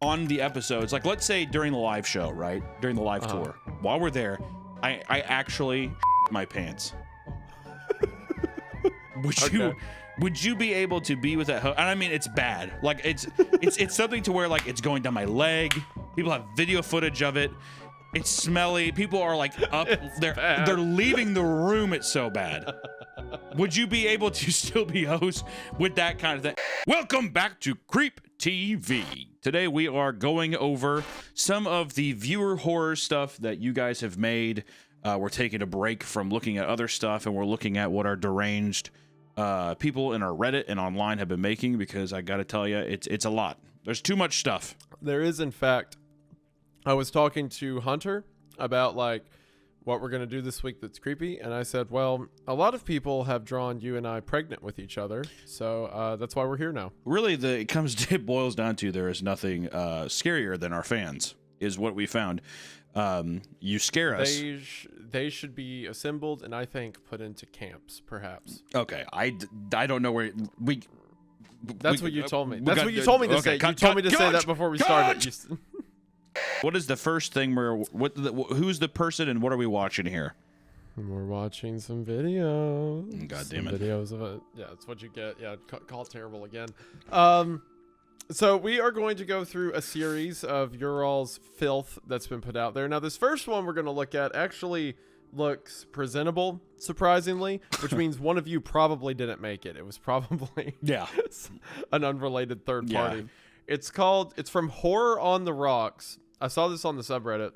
on the episodes, like let's say during the live show, right? During the live tour, while we're there, I actually my pants. Would you be able to be with that host? And I mean, it's bad. Like it's something to where like it's going down my leg. People have video footage of it. It's smelly. People are like up. They're leaving the room. It's so bad. Would you be able to still be host with that kind of thing? Welcome back to Creep TV. Today we are going over some of the viewer horror stuff that you guys have made. We're taking a break from looking at other stuff, and we're looking at what our deranged people in our Reddit and online have been making, because I gotta tell you, it's a lot. There's too much stuff. There is, in fact. I was talking to Hunter about like what we're gonna do this week that's creepy, and I said, well, a lot of people have drawn you and I pregnant with each other, so that's why we're here now. Really, it boils down to there is nothing scarier than our fans, is what we found. You scare us. They should be assembled and I think put into camps, perhaps. Okay, I don't know where we. That's what you told me. That's what you told me to say. You told me to say that before we started. What is the first thing who's the person and what are we watching here? We're watching some videos. God damn it. Videos of it. Yeah, that's what you get. Yeah, call terrible again. So we are going to go through a series of your all's filth that's been put out there. Now, this first one we're going to look at actually looks presentable, surprisingly, which means one of you probably didn't make it. It was probably an unrelated third party. It's from Horror on the Rocks. I saw this on the subreddit.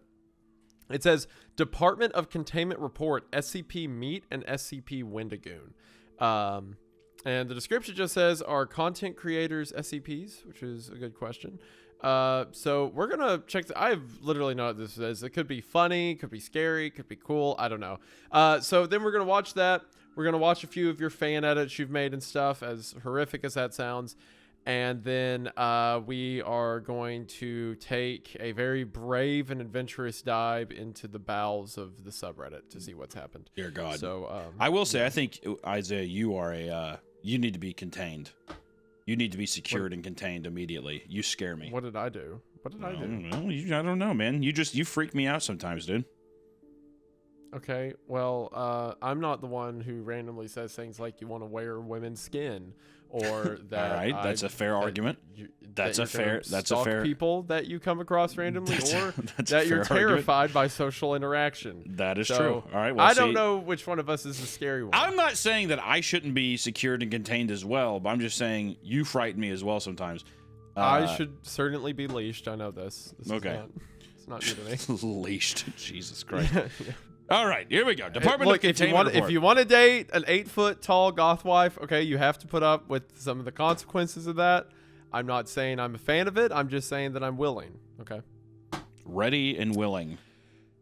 It says, Department of Containment Report, SCP Meat and SCP Wendigoon. And the description just says, are content creators SCPs? Which is a good question. So we're going to check. I have literally know what this is. It could be funny, could be scary, could be cool. I don't know. So then we're going to watch that. We're going to watch a few of your fan edits you've made and stuff, as horrific as that sounds. And then we are going to take a very brave and adventurous dive into the bowels of the subreddit to see what's happened. Dear God. So I will say, I think, Isaiah, you are you need to be contained. You need to be secured and contained immediately. You scare me. What did I do? What did I do? I don't know, man. You freak me out sometimes, dude. Okay, well, I'm not the one who randomly says things like you want to wear women's skin, or that. All right, that's a fair argument. That's a fair people that you come across randomly, or that you're terrified by social interaction. That is true. All right, well, I don't know which one of us is the scary one. I'm not saying that I shouldn't be secured and contained as well, but I'm just saying you frighten me as well sometimes. I should certainly be leashed. I know this. Okay. It's not new to me. Leashed. Jesus Christ. Yeah. All right, here we go. If you want to date an 8-foot tall goth wife, okay, you have to put up with some of the consequences of that. I'm not saying I'm a fan of it. I'm just saying that I'm willing. Okay. Ready and willing,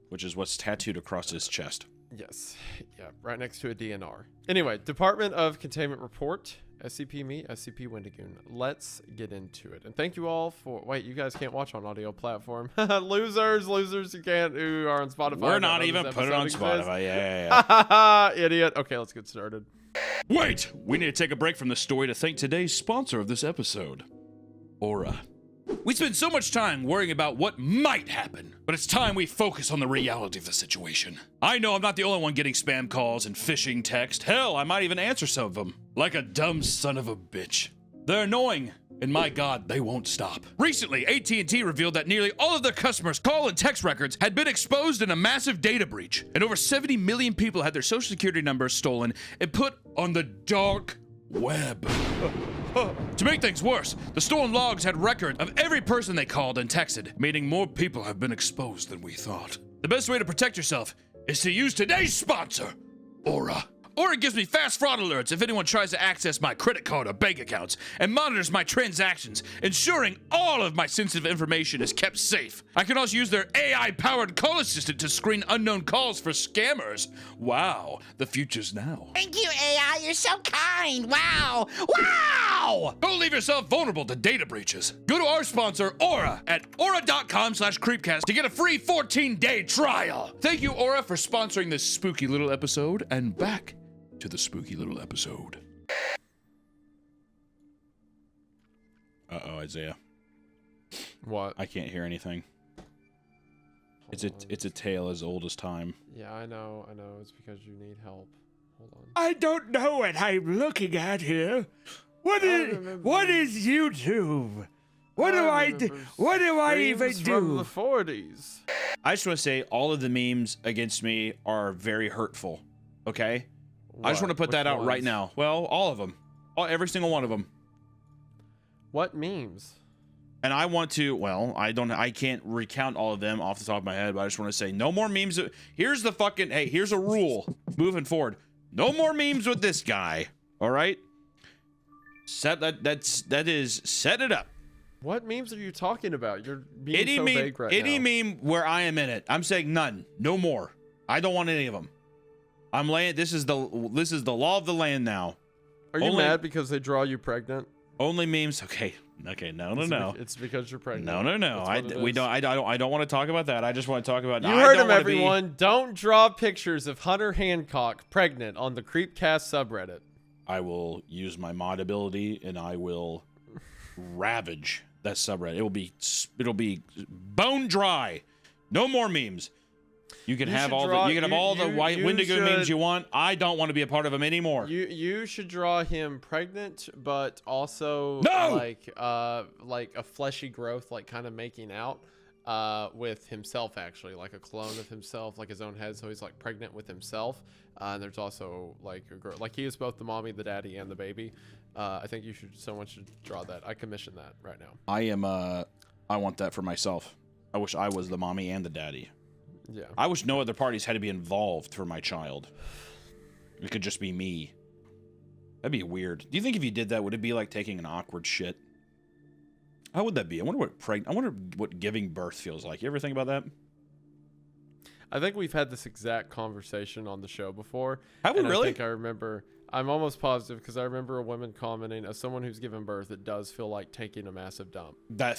which is what's tattooed across his chest. Yes. Yeah, right next to a DNR. Anyway, Department of Containment Report, SCP Me, SCP Wendigoon. Let's get into it. And thank you all for... Wait, you guys can't watch on audio platform. Losers who are on Spotify. We're not even putting it on Spotify. Yeah. Idiot. Okay, let's get started. Wait! We need to take a break from the story to thank today's sponsor of this episode, Aura. We spend so much time worrying about what might happen, but it's time we focus on the reality of the situation. I know I'm not the only one getting spam calls and phishing text. Hell, I might even answer some of them. Like a dumb son of a bitch. They're annoying, and my God, they won't stop. Recently, AT&T revealed that nearly all of their customers' call and text records had been exposed in a massive data breach, and over 70 million people had their social security numbers stolen and put on the dark web. To make things worse, the stolen logs had record of every person they called and texted, meaning more people have been exposed than we thought. The best way to protect yourself is to use today's sponsor, Aura. Aura gives me fast fraud alerts if anyone tries to access my credit card or bank accounts, and monitors my transactions, ensuring all of my sensitive information is kept safe. I can also use their AI-powered call assistant to screen unknown calls for scammers. Wow, the future's now. Thank you, AI. You're so kind. Wow. Wow! Don't leave yourself vulnerable to data breaches. Go to our sponsor, Aura, at aura.com/creepcast to get a free 14-day trial. Thank you, Aura, for sponsoring this spooky little episode, and back to the spooky little episode. Uh-oh, Isaiah. What? I can't hear anything. Hold on. It's a tale as old as time. Yeah, I know. It's because you need help. Hold on. I don't know what I'm looking at here. What is YouTube? What do I do? What do I even Screams from do? the 40s. I just want to say all of the memes against me are very hurtful. Okay? I just want to put that out right now. Well, all of them. Every single one of them. What memes? And I want to, well, I can't recount all of them off the top of my head, but I just want to say no more memes. Here's the fucking, hey, here's a rule moving forward. No more memes with this guy. All right? Set it up. What memes are you talking about? You're being Any so meme, vague right any now. meme where I am in it. I'm saying none. No more. I don't want any of them. I'm laying, this is the law of the land now. Are you only- mad because they draw you pregnant? Only memes. Okay, no. It's because you're pregnant. No. That's what it is. I don't want to talk about that. I just want to talk about. You I heard don't him, wanna be- everyone. Don't draw pictures of Hunter Hancock pregnant on the Creepcast subreddit. I will use my mod ability and I will ravage that subreddit. It'll be bone dry. No more memes. You can have all the white Wendigoon memes you want. I don't want to be a part of them anymore. You should draw him pregnant, but also No! like a fleshy growth, like kind of making out with himself, actually, like a clone of himself, like his own head. So he's like pregnant with himself. And there's also like a girl, like he is both the mommy, the daddy, and the baby. I think someone should draw that. I commission that right now. I want that for myself. I wish I was the mommy and the daddy. Yeah. I wish no other parties had to be involved for my child. It could just be me. That'd be weird. Do you think if you did that, would it be like taking an awkward shit? How would that be? I wonder what giving birth feels like. You ever think about that? I think we've had this exact conversation on the show before. Have we and really? I think I remember. I'm almost positive because I remember a woman commenting, as someone who's given birth, it does feel like taking a massive dump. That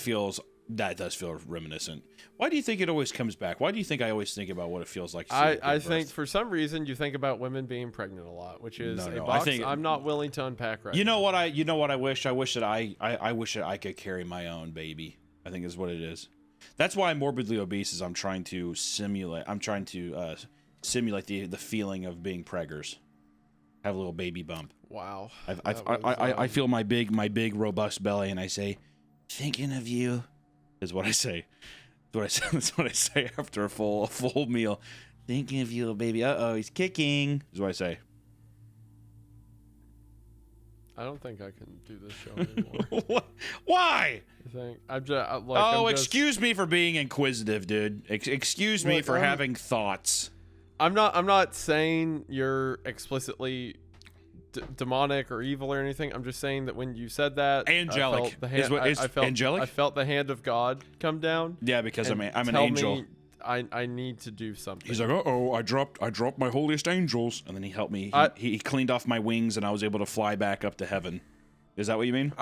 does feel reminiscent. Why do you think it always comes back? Why do you think I always think about what it feels like? I think for some reason you think about women being pregnant a lot, which is a box I'm not willing to unpack right now. You know what I wish? I wish that I wish that I could carry my own baby. I think is what it is. That's why I'm morbidly obese. Is I'm trying to simulate the feeling of being preggers. Have a little baby bump. Wow. I feel my big robust belly, and I say, "Thinking of you," is what I say. That's what I say after a full meal. Thinking of you, baby. Uh-oh, he's kicking. Is what I say. I don't think I can do this show anymore. Why? Excuse me for being inquisitive, dude. Excuse me for having thoughts. I'm not saying you're explicitly demonic or evil or anything. I'm just saying that when you said that, angelic. I felt the hand of God come down. Yeah, because I'm an tell angel. me I need to do something. He's like, uh-oh, I dropped my holiest angels, and then he helped me. He cleaned off my wings, and I was able to fly back up to heaven. Is that what you mean?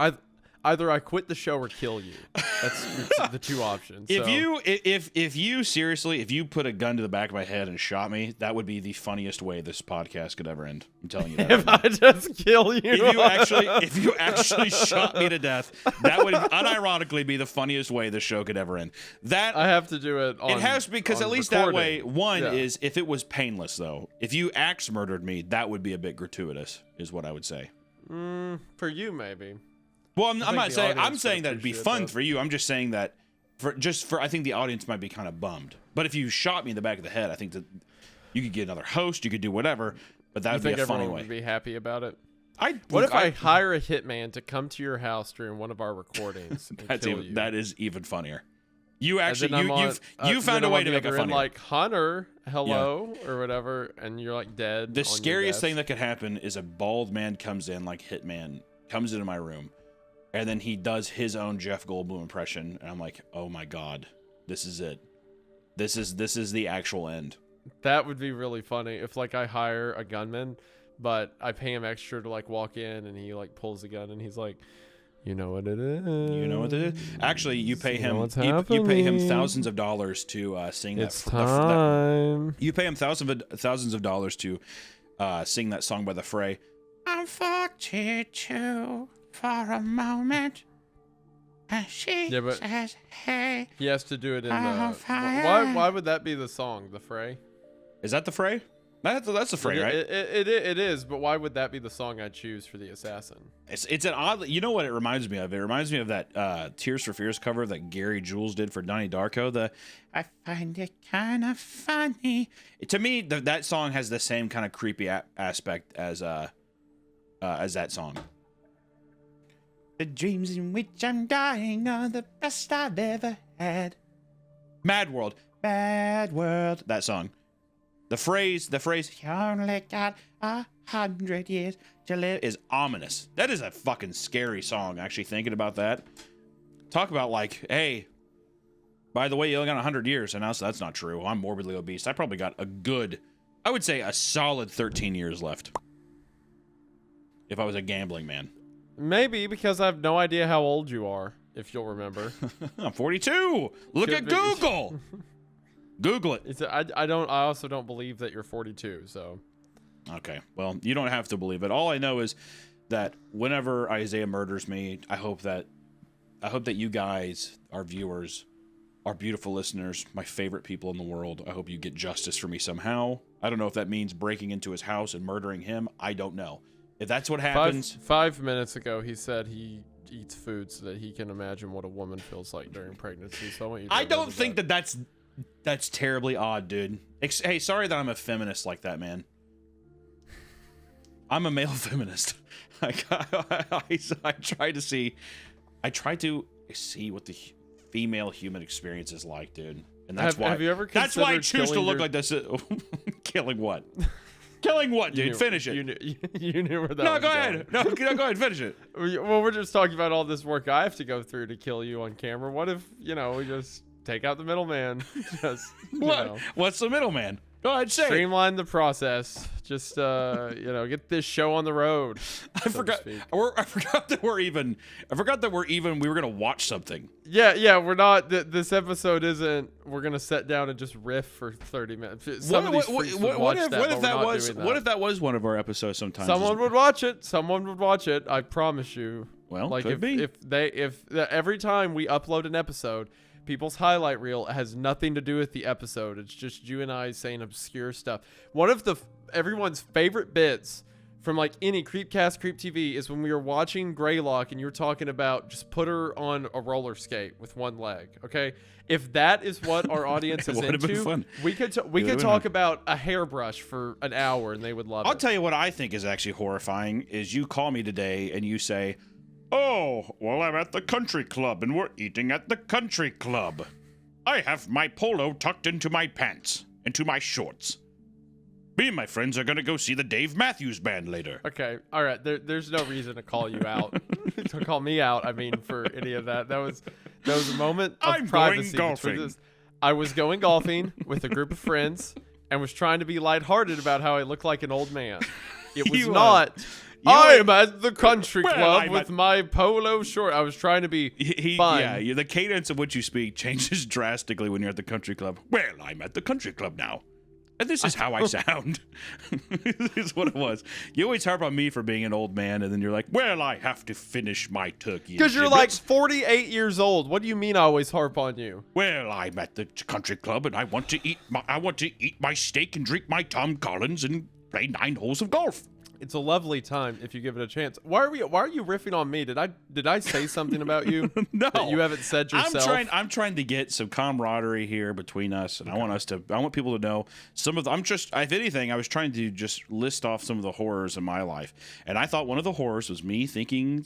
Either I quit the show or kill you. That's the two options. If you put a gun to the back of my head and shot me, that would be the funniest way this podcast could ever end. I'm telling you that. If I just kill you. If you actually shot me to death, that would unironically be the funniest way this show could ever end. That I have to do it on, it has because at least recording. that way, is if it was painless though. If you axe murdered me, that would be a bit gratuitous, is what I would say. For you maybe. Well, I'm not saying. I'm would saying that it'd be fun that. for you. I'm just saying that I think the audience might be kind of bummed. But if you shot me in the back of the head, I think that you could get another host. You could do whatever. But that would be a funny way. Would be happy about it. What if I hire a hitman to come to your house during one of our recordings and kill you? That is even funnier. You actually you then found a I'm way on to the make it other end, funnier. like Hunter, hello or whatever, and you're like dead. The on your scariest desk. thing that could happen is a bald man comes in like Hitman, comes into my room, and then he does his own Jeff Goldblum impression, and I'm like, oh my god, this is it. This is the actual end. That would be really funny if like I hire a gunman, but I pay him extra to like walk in and he like pulls a gun and he's like, you know what it is. You know what it is. Actually, you pay him. What's You pay him happening? thousands of dollars to sing It's that. time. You pay him thousands of dollars to sing that song by the Fray. I'm 42 for a moment. She Yeah, but- says, hey. He has to do it in Oh, the. fire. Why would that be the song? The Fray? Is that the fray? That's the fray, right? It is, but why would that be the song I choose for the assassin? It's an odd. You know what it reminds me of? It reminds me of that Tears for Fears cover that Gary Jules did for Donnie Darko. The I find it kind of funny. To me, that song has the same kind of creepy aspect as that song. The dreams in which I'm dying are the best I've ever had. Mad World, that song. The phrase, you only got 100 years to live is ominous. That is a fucking scary song, actually, thinking about that. Talk about like, hey, by the way, you only got 100 years. And also, that's not true. I'm morbidly obese. I probably got I would say a solid 13 years left. If I was a gambling man. Maybe because I have no idea how old you are, if you'll remember. I'm 42. Look at Google. Google it. I also don't believe that you're 42, so. Okay, well, you don't have to believe it. All I know is that whenever Isaiah murders me, I hope that you guys, our viewers, our beautiful listeners, my favorite people in the world, I hope you get justice for me somehow. I don't know if that means breaking into his house and murdering him. I don't know. If that's what happens... 5 minutes ago, he said he eats food so that he can imagine what a woman feels like during pregnancy. So I want you to I don't think that's terribly odd, dude. Hey, sorry that I'm a feminist like that, man. I'm a male feminist. I try to see what the female human experience is like, dude. And that's why. Have you ever that's why I considered choose to look your- like this. Killing what? Killing what, dude? Finish it. You knew where that No, was go going. ahead. No, go ahead. Finish it. Well, we're just talking about all this work I have to go through to kill you on camera. What if, we just take out the middleman? Just, What? What's the middleman? Go ahead, say it. streamline the process. Just, get this show on the road. I forgot that we were gonna watch something. Yeah, we're not. This episode isn't. We're gonna sit down and just riff for 30 minutes. Some of these freaks would watch that, but we're not doing that. What if that was one of our episodes? Sometimes Someone would watch it. Someone would watch it. I promise you. Well, like could be. if every time we upload an episode, people's highlight reel has nothing to do with the episode. It's just you and I saying obscure stuff. One of everyone's favorite bits from like any Creepcast, Creep TV is when we were watching Greylock and you were talking about just put her on a roller skate with one leg. Okay, if that is what our audience is would've been into, fun. we could talk about a hairbrush for an hour and they would love it. I'll tell you what I think is actually horrifying is you call me today and you say, "Oh, well, I'm at the country club and we're eating at the country club. I have my polo tucked into my pants, into my shorts. Me and my friends are gonna go see the Dave Matthews Band later." Okay, all right. There's no reason to call you out. To call me out, I mean, for any of that. That was a moment of I'm privacy. going between golfing. us. I was going golfing with a group of friends and was trying to be lighthearted about how I look like an old man. It was You, not. you I were- am at the country Well, club I'm with at- my polo short. I was trying to be fun. Yeah, the cadence of which you speak changes drastically when you're at the country club. Well, I'm at the country club now. And this is how I sound. This is what it was. You always harp on me for being an old man, and then you're like, well, I have to finish my turkey. Because you're like 48 years old. What do you mean I always harp on you? Well, I'm at the country club, and I want to eat my steak and drink my Tom Collins and play 9 holes of golf. It's a lovely time if you give it a chance. Why are you riffing on me? Did I say something about you? No, that you haven't said yourself. I'm trying to get some camaraderie here between us, and I want people to know some of the, if anything, I was trying to just list off some of the horrors in my life, and I thought one of the horrors was me thinking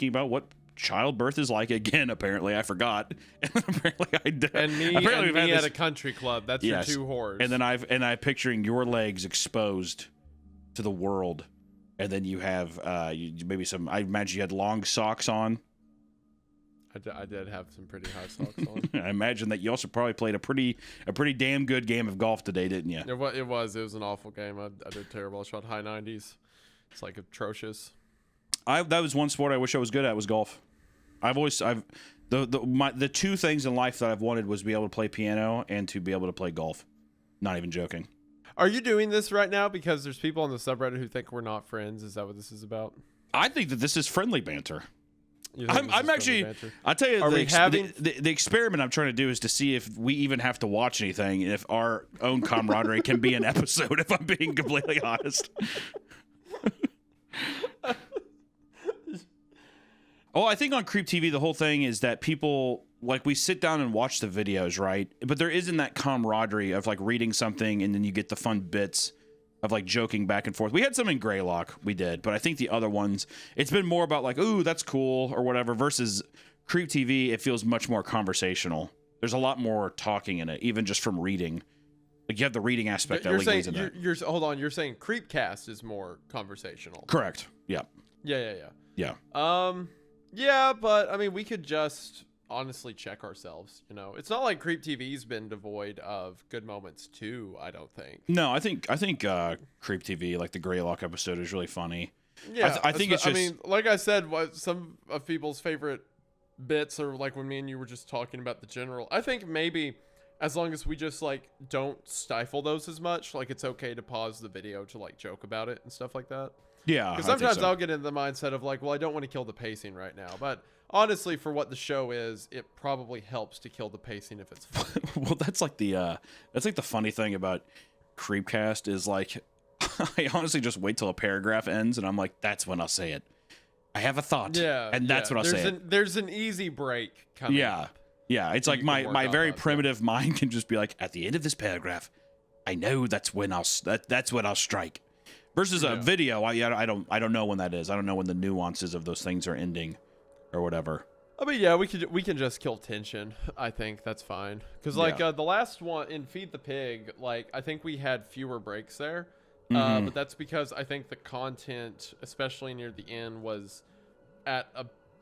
about what childbirth is like. Again, apparently I forgot. Apparently I did. And me, apparently and we've me had at this- a country club. That's Yes. your two horrors. And then I'm picturing your legs exposed to the world, and then you have maybe some. I imagine you had long socks on. I did have some pretty high socks on. I imagine that you also probably played a pretty damn good game of golf today, didn't you? It was an awful game. I did terrible. I shot high 90s. It's like atrocious. That was one sport I wish I was good at was golf. The two things in life that I've wanted was to be able to play piano and to be able to play golf. Not even joking. Are you doing this right now because there's people on the subreddit who think we're not friends? Is that what this is about? I think that this is friendly banter. You think this I'm is actually. fun adventure? I'll tell you, Are we having- the experiment I'm trying to do is to see if we even have to watch anything, and if our own camaraderie can be an episode. If I'm being completely honest. Oh, I think on Creep TV, the whole thing is that people, like, we sit down and watch the videos, right? But there isn't that camaraderie of, like, reading something and then you get the fun bits of, like, joking back and forth. We had some in Greylock, we did, but I think the other ones, it's been more about, like, ooh, that's cool or whatever, versus Creep TV, it feels much more conversational. There's a lot more talking in it, even just from reading. Like, you have the reading aspect that leads in there. Hold on, you're saying Creepcast is more conversational. Correct. Yeah. Yeah. Yeah, but I mean, we could just honestly check ourselves. You know, it's not like Creep TV's been devoid of good moments too. I don't think. No, I think Creep TV, like the Greylock episode, is really funny. Yeah, I think it's just. I mean, like I said, some of people's favorite bits are like when me and you were just talking about the general. I think maybe as long as we just like don't stifle those as much, like it's okay to pause the video to like joke about it and stuff like that. Yeah, because sometimes I'll get into the mindset of like, well, I don't want to kill the pacing right now, but honestly, for what the show is, it probably helps to kill the pacing if it's fun. Well, that's like the funny thing about Creepcast is like, I honestly just wait till a paragraph ends and I'm like, that's when I'll say it. I have a thought. Yeah, and that's when I'll say it. There's an easy break coming. up. Yeah. It's like my very primitive mind can just be like, at the end of this paragraph, I know that's when I'll strike. Versus a video, I don't know when that is. I don't know when the nuances of those things are ending, or whatever. I mean, yeah, we can just kill tension. I think that's fine. Because like the last one in Feed the Pig, like I think we had fewer breaks there, but that's because I think the content, especially near the end, was at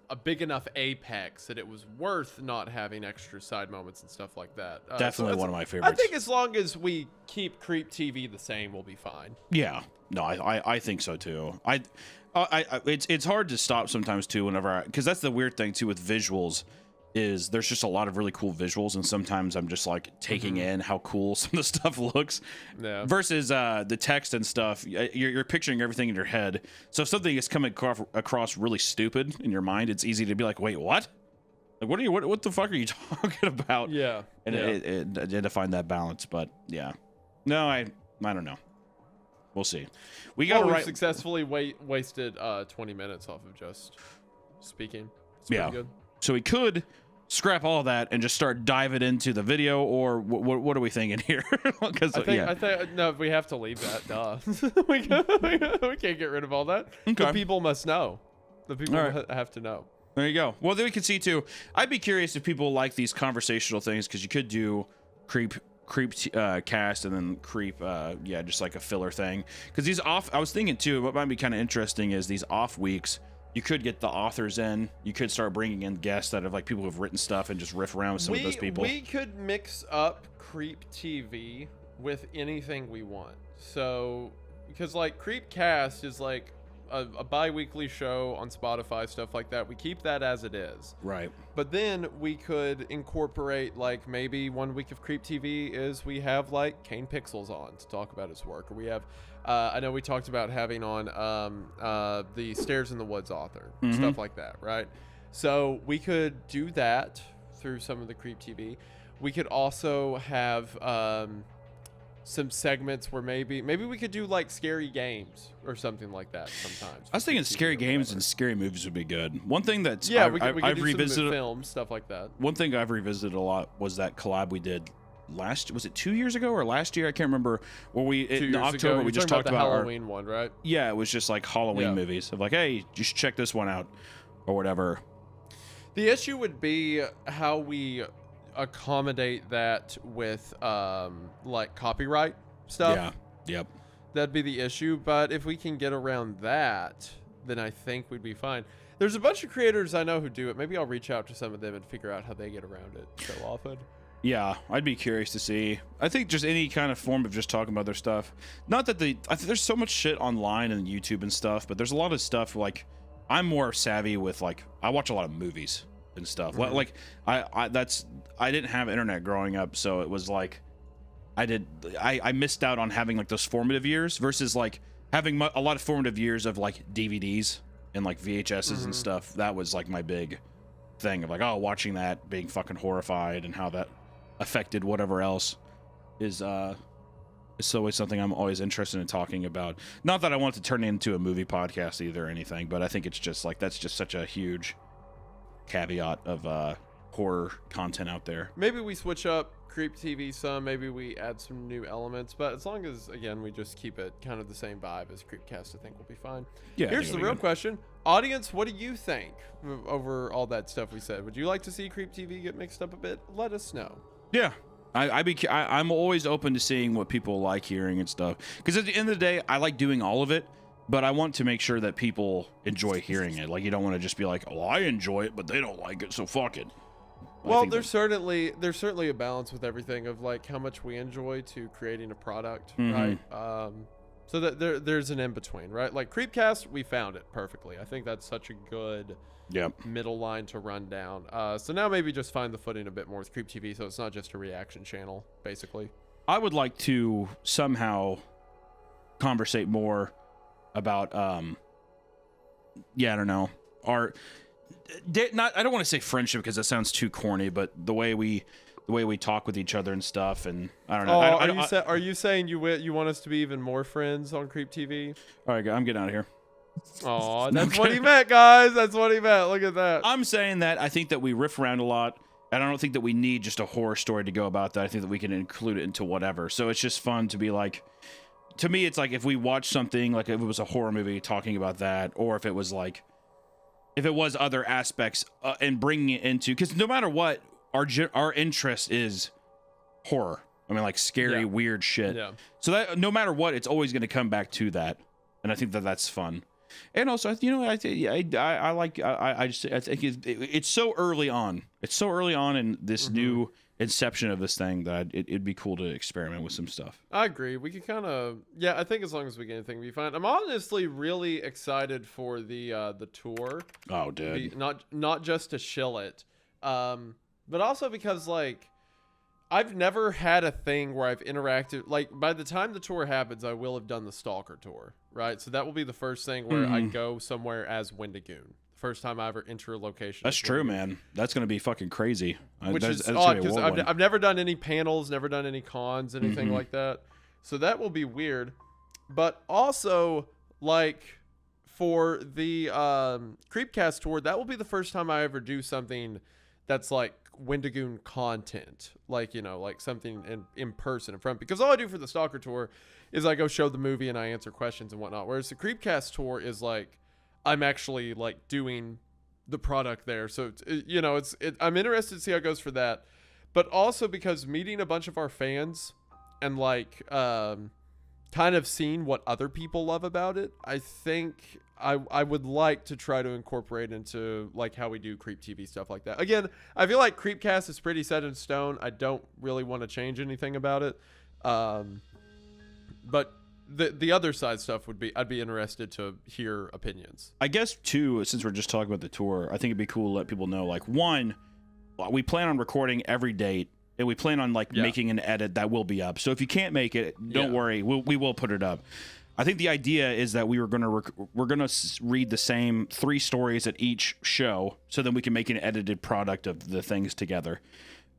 a big enough apex that it was worth not having extra side moments and stuff like that. Definitely one of my favorites. I think as long as we keep Creep TV the same, we'll be fine. Yeah, no, I think so too. It's hard to stop sometimes too whenever, because that's the weird thing too with visuals, is there's just a lot of really cool visuals, and sometimes I'm just like taking in how cool some of the stuff looks. Yeah. Versus the text and stuff, you're picturing everything in your head. So if something is coming across really stupid in your mind, it's easy to be like, wait, what? Like, what the fuck are you talking about? Yeah. And to find that balance, but yeah, no, I don't know. We'll see. We successfully wasted 20 minutes off of just speaking. It's pretty good. So we could scrap all that and just start diving into the video, or what are we thinking here? Because I think no, we have to leave that. Duh. we can't get rid of all that. Okay. The people must know. The people have to know. There you go. Well, then we can see too. I'd be curious if people like these conversational things, because you could do creep cast and then creep just like a filler thing, because these off, I was thinking too, what might be kind of interesting is these off weeks, you could get the authors in, you could start bringing in guests that have like people who've written stuff and just riff around with some of those people. We could mix up Creep TV with anything we want. So because like Creepcast is like a bi-weekly show on Spotify, stuff like that. We keep that as it is. Right. But then we could incorporate, like, maybe 1 week of Creep TV is we have like Kane Pixels on to talk about his work, or we have I know we talked about having on the Stairs in the Woods author, stuff like that, right? So we could do that through some of the Creep TV. We could also have some segments where maybe we could do like scary games or something like that sometimes. I was thinking scary games and scary movies would be good. One thing that's we could I've do revisited films, stuff like that. One thing I've revisited a lot was that collab we did was it 2 years ago or last year? I can't remember. Where in October we just talked about the Halloween one, right? Yeah, it was just like Halloween movies of like, hey, just check this one out or whatever. The issue would be how we accommodate that with like copyright stuff. Yeah. Yep. That'd be the issue, but if we can get around that, then I think we'd be fine. There's a bunch of creators I know who do it. Maybe I'll reach out to some of them and figure out how they get around it so often. Yeah, I'd be curious to see. I think just any kind of form of just talking about their stuff. Not that I think there's so much shit online and YouTube and stuff, but there's a lot of stuff like I'm more savvy with, like, I watch a lot of movies and stuff. Like I didn't have internet growing up, so it was like I missed out on having like those formative years versus like having a lot of formative years of like DVDs and like VHSs and stuff, that was like my big thing of like, oh, watching that, being fucking horrified, and how that affected whatever else is it's always something I'm always interested in talking about. Not that I want to turn it into a movie podcast either or anything, but I think it's just like that's just such a huge caveat of horror content out there. Maybe we switch up Creep TV some, maybe we add some new elements, but as long as, again, we just keep it kind of the same vibe as Creepcast, I think we'll be fine. Yeah. Here's the real question. Audience, what do you think over all that stuff we said? Would you like to see Creep TV get mixed up a bit? Let us know. Yeah. I'm always open to seeing what people like hearing and stuff. Because at the end of the day, I like doing all of it, but I want to make sure that people enjoy hearing it. Like, you don't want to just be like, oh, I enjoy it, but they don't like it, so fuck it. Well, there's certainly a balance with everything of like how much we enjoy to creating a product, right? So that there's an in between, right? Like Creepcast, we found it perfectly. I think that's such a good middle line to run down. So now maybe just find the footing a bit more with Creep TV, so it's not just a reaction channel, basically. I would like to somehow conversate more about I don't know, our I don't want to say friendship because that sounds too corny, but the way we talk with each other and stuff, and I don't know. Are you saying you want us to be even more friends on Creep TV? All right, I'm getting out of here. Oh, that's what he meant, guys. That's what he meant. Look at that. I'm saying that I think that we riff around a lot, and I don't think that we need just a horror story to go about that. I think that we can include it into whatever. So it's just fun to be like, to me, it's like if we watch something, like if it was a horror movie talking about that, or if it was like, if it was other aspects and bringing it into, because no matter what, our interest is horror. I mean, like scary, weird shit. Yeah. So that no matter what, it's always going to come back to that, and I think that that's fun. And also, I think it's so early on. It's so early on in this new inception of this thing that it'd be cool to experiment with some stuff. I agree. We could kind of, I think as long as we get anything, we find. I'm honestly really excited for the tour. Oh, dude. Not just to shill it, but also because like I've never had a thing where I've interacted. Like by the time the tour happens, I will have done the Stalker tour, right? So that will be the first thing where I go somewhere as Wendigoon. First time I ever enter a location. That's true, man. That's going to be fucking crazy. Which is odd because I've never done any panels, never done any cons, anything like that. So that will be weird. But also, like, for the Creepcast tour, that will be the first time I ever do something that's like Wendigoon content. Like, like something in person in front. Because all I do for the Stalker tour is I go show the movie and I answer questions and whatnot. Whereas the Creepcast tour is like, I'm actually like doing the product there. So, I'm interested to see how it goes for that. But also because meeting a bunch of our fans and like kind of seeing what other people love about it, I think I would like to try to incorporate into like how we do Creep TV stuff like that. Again, I feel like Creepcast is pretty set in stone. I don't really want to change anything about it. But the other side stuff I'd be interested to hear opinions. I guess too, since we're just talking about the tour, I think it'd be cool to let people know, like, one, we plan on recording every date, and we plan on like making an edit that will be up. So if you can't make it, don't worry, we will put it up. I think the idea is that we're gonna read the same 3 stories at each show, so then we can make an edited product of the things together.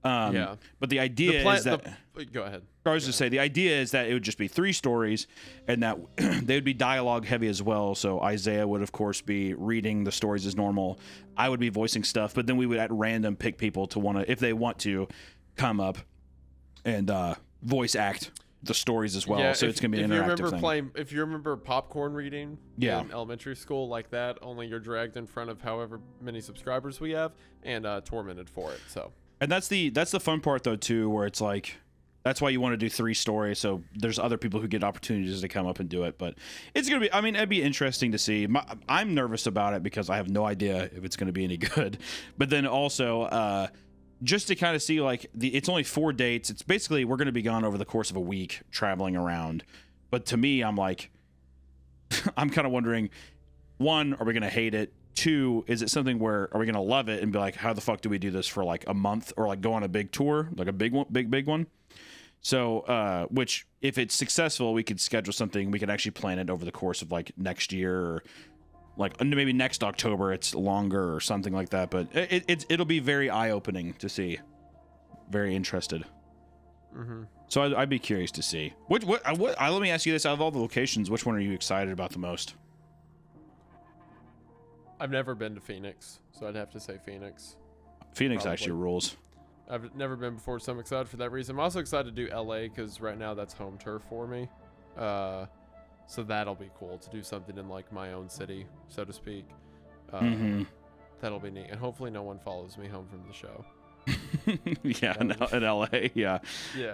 But the idea is that go ahead. I was to say the idea is that it would just be 3 stories, and that they would be dialogue heavy as well. So Isaiah would of course be reading the stories as normal. I would be voicing stuff, but then we would at random pick people to if they want to come up and voice act the stories as well. Yeah, so it's gonna be an interactive thing. If you remember popcorn reading in elementary school like that, only you're dragged in front of however many subscribers we have and tormented for it. So. And that's the fun part though too, where it's like, that's why you want to do 3 stories, so there's other people who get opportunities to come up and do it. But it's gonna be, I mean, it'd be interesting to see. I'm nervous about it because I have no idea if it's gonna be any good. But then also, just to kind of see, like, it's only 4 dates. It's basically we're gonna be gone over the course of a week traveling around. But to me, I'm like, I'm kind of wondering, 1, are we gonna hate it? 2, is it something where are we gonna love it and be like, how the fuck do we do this for like a month, or like go on a big tour, like a big one? So, which if it's successful, we could schedule something. We could actually plan it over the course of like next year, or like maybe next October it's longer or something like that. But it'll be very eye-opening to see. Very interested. So I'd be curious to see. Let me ask you this: out of all the locations, which one are you excited about the most? I've never been to Phoenix, so I'd have to say Phoenix. Phoenix Probably. actually rules. I've never been before, so I'm excited for that reason. I'm also excited to do LA because right now that's home turf for me. So that'll be cool to do something in like my own city, so to speak. That'll be neat, and hopefully no one follows me home from the show. Yeah, in LA, yeah.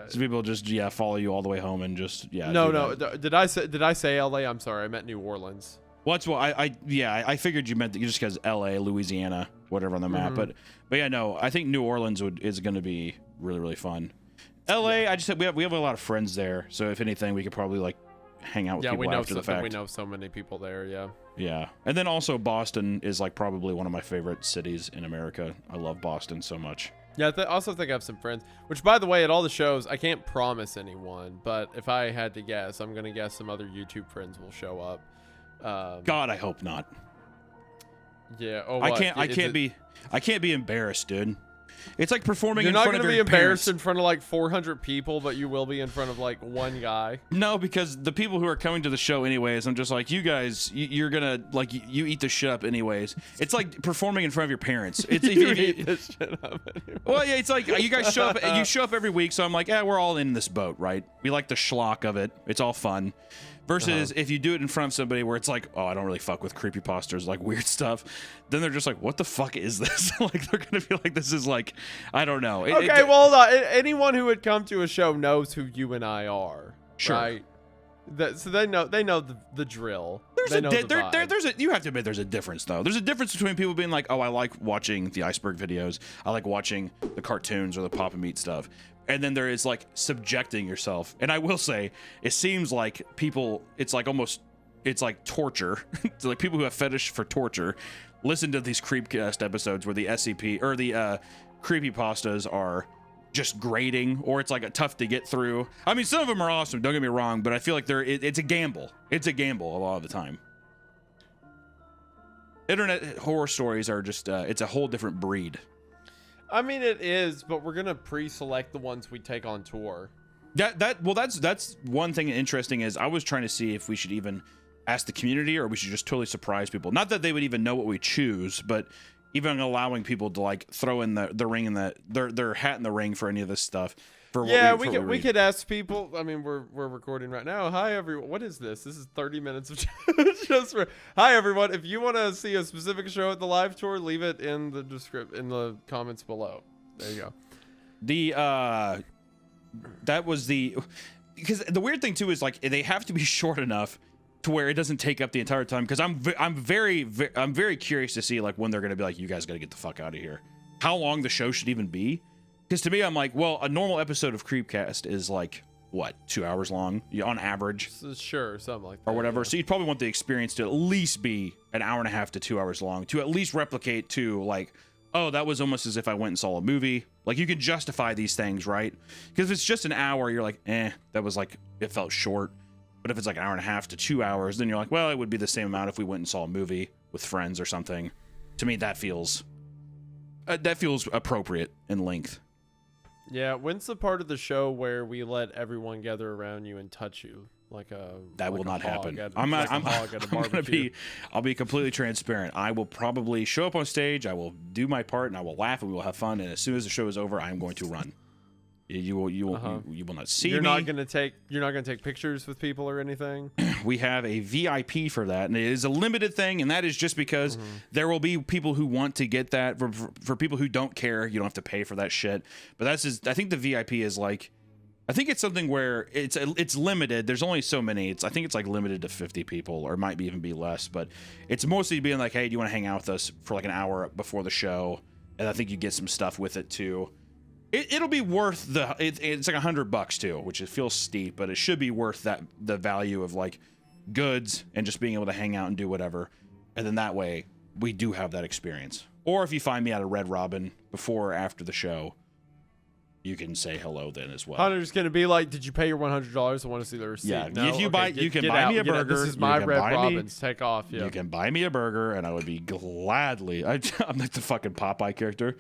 So people just follow you all the way home and just No. Did I say LA? I'm sorry, I meant New Orleans. Well, that's what I figured you meant that just because LA, Louisiana, whatever on the map. But yeah, no, I think New Orleans is going to be really, really fun. LA, I just said we have a lot of friends there, so if anything, we could probably like hang out with people after the fact. We know so many people there. Yeah, and then also Boston is like probably one of my favorite cities in America. I love Boston so much. Yeah, I also think I have some friends. Which, by the way, at all the shows, I can't promise anyone, but if I had to guess, I'm gonna guess some other YouTube friends will show up. God, I hope not. Yeah. Oh, what? I can't be embarrassed, dude. It's like performing in front of your You're not going to be embarrassed parents. in front of like 400 people, but you will be in front of like one guy. No, because the people who are coming to the show anyways, I'm just like, you guys, you're gonna like you eat the shit up anyways. It's like performing in front of your parents. It's eat the shit up anyway. Well, yeah, it's like you guys show up. You show up every week, so I'm like, we're all in this boat, right? We like the schlock of it. It's all fun. Versus if you do it in front of somebody where it's like, oh, I don't really fuck with creepypastas, like weird stuff, then they're just like, what the fuck is this? Like they're gonna feel like this is like, I don't know. Well, hold on. Anyone who would come to a show knows who you and I are, sure. Right? So they know the drill. You have to admit there's a difference though. There's a difference between people being like, oh, I like watching the Iceberg videos, I like watching the cartoons or the Pop and Meat stuff. And then there is like subjecting yourself. And I will say, it seems like people, it's like torture. It's like people who have fetish for torture listen to these Creepcast episodes where the SCP or the creepypastas are just grating, or it's like tough to get through. I mean, some of them are awesome, don't get me wrong, but I feel like it's a gamble. It's a gamble a lot of the time. Internet horror stories are just, it's a whole different breed. I mean, it is, but we're gonna pre-select the ones we take on tour. That's one thing interesting is I was trying to see if we should even ask the community or we should just totally surprise people. Not that they would even know what we choose, but even allowing people to like throw in the ring in their hat in the ring for any of this stuff. We could ask people. I mean, we're recording right now. Hi everyone. What is this? This is 30 minutes of just for. Hi everyone. If you want to see a specific show at the live tour, leave it in the comments below. There you go. Because the weird thing too is like they have to be short enough to where it doesn't take up the entire time. Because I'm very curious to see like when they're gonna be like, you guys got to get the fuck out of here. How long the show should even be. Because to me, I'm like, well, a normal episode of Creepcast is like, what, 2 hours long on average? Sure, something like that. Or whatever. Yeah. So you'd probably want the experience to at least be an hour and a half to 2 hours long, to at least replicate to like, oh, that was almost as if I went and saw a movie. Like you can justify these things, right? Because if it's just an hour, you're like, that was like, it felt short. But if it's like an hour and a half to 2 hours, then you're like, well, it would be the same amount if we went and saw a movie with friends or something. To me, that feels appropriate in length. Yeah, when's the part of the show where we let everyone gather around you and touch you that will not happen. I'll be completely transparent. I will probably show up on stage, I will do my part, and I will laugh, and we will have fun. And as soon as the show is over, I am going to run. You will not see me. You're not gonna take pictures with people or anything. We have a VIP for that, and it is a limited thing, and that is just because there will be people who want to get that. For people who don't care, you don't have to pay for that shit. But I think the VIP is like, I think it's something where it's limited. There's only so many. I think it's like limited to 50 people, or it might even be less. But it's mostly being like, hey, do you want to hang out with us for like an hour before the show? And I think you get some stuff with it too. It'll be worth it's like $100 too, which it feels steep, but it should be worth the value of like goods and just being able to hang out and do whatever. And then that way we do have that experience. Or if you find me at a Red Robin before or after the show, you can say hello then as well. Hunter's gonna be like, "Did you pay your $100? I want to see the receipt." Yeah, No? if you Okay, buy, you can buy me a burger. This is you my can Red buy me- Robins. Take off. Yeah. You can buy me a burger, and I would be gladly. I'm like the fucking Popeye character.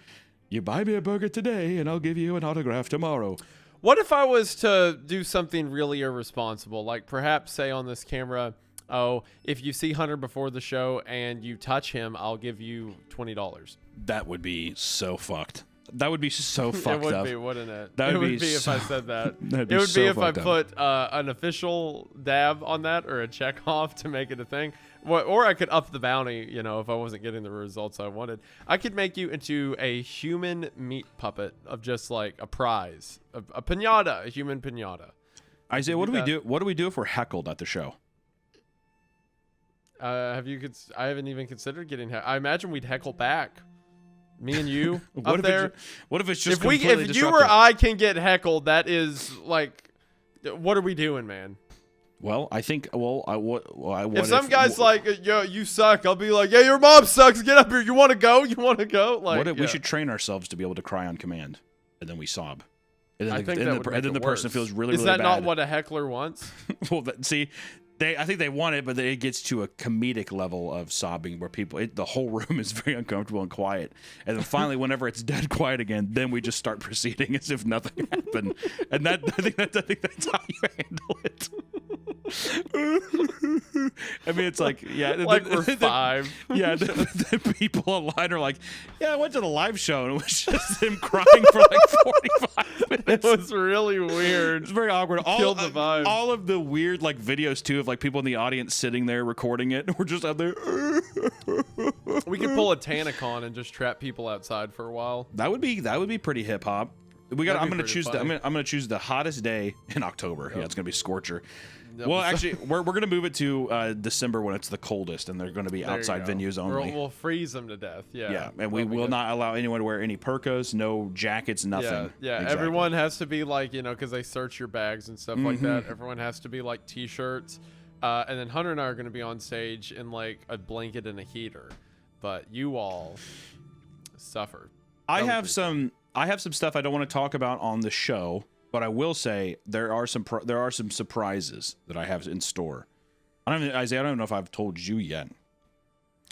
You buy me a burger today, and I'll give you an autograph tomorrow. What if I was to do something really irresponsible, like perhaps say on this camera, "Oh, if you see Hunter before the show and you touch him, I'll give you $20." That would be so fucked. That would be so fucked It would up. be, wouldn't it? That It would would be be if so- I said that. That'd be It would so be if I fucked up. put an official dab on that or a check off to make it a thing. Or I could up the bounty, you know, if I wasn't getting the results I wanted. I could make you into a human meat puppet of just like a prize, a pinata, a human pinata. Isaiah, what do we that. do? What do we do if we're heckled at the show? I haven't even considered getting. I imagine we'd heckle back. Me and you What up if there. What if it's just If you completely or I can get heckled, that is like, what are we doing, man? Well, I think. Well, I what If some guy's like, "Yo, you suck," I'll be like, "Yeah, your mom sucks. Get up here. You want to go? You want to go?" Like, what if we yeah. should train ourselves to be able to cry on command, and then we sob, and then I think that would and make then it the person worse. feels really Is really that bad. not what a heckler wants? Well, see, I think they want it, but then it gets to a comedic level of sobbing where the whole room is very uncomfortable and quiet, and then finally, whenever it's dead quiet again, then we just start proceeding as if nothing happened, and I think that's how you handle it. I mean, it's like, yeah, Like we're five. Yeah, the people online are like, yeah, I went to the live show and it was just them crying for like 45 It minutes. was really weird. It's very awkward. Killed the vibe. All of the weird like videos too of like people in the audience sitting there recording it. We're just out there. We could pull a Tanacon and just trap people outside for a while. That would be pretty hip hop. I'm That'd be gonna pretty choose. I'm funny. gonna choose the hottest day in October. Yeah, it's gonna be Scorcher. That Well, was- actually, we're gonna move it to December when it's the coldest, and they're gonna be There you outside go. venues only. We'll freeze them to death. Yeah. Yeah, and we That'll be will good. not allow anyone to wear any parkas, no jackets, nothing. Yeah, Exactly. everyone has to be like, you know, because they search your bags and stuff like that. Everyone has to be like t-shirts. And then Hunter and I are going to be on stage in like a blanket and a heater. But you all suffer. I That would have be some stuff I don't want to talk about on the show, but I will say there are some surprises that I have in store. Isaiah, I don't know if I've told you yet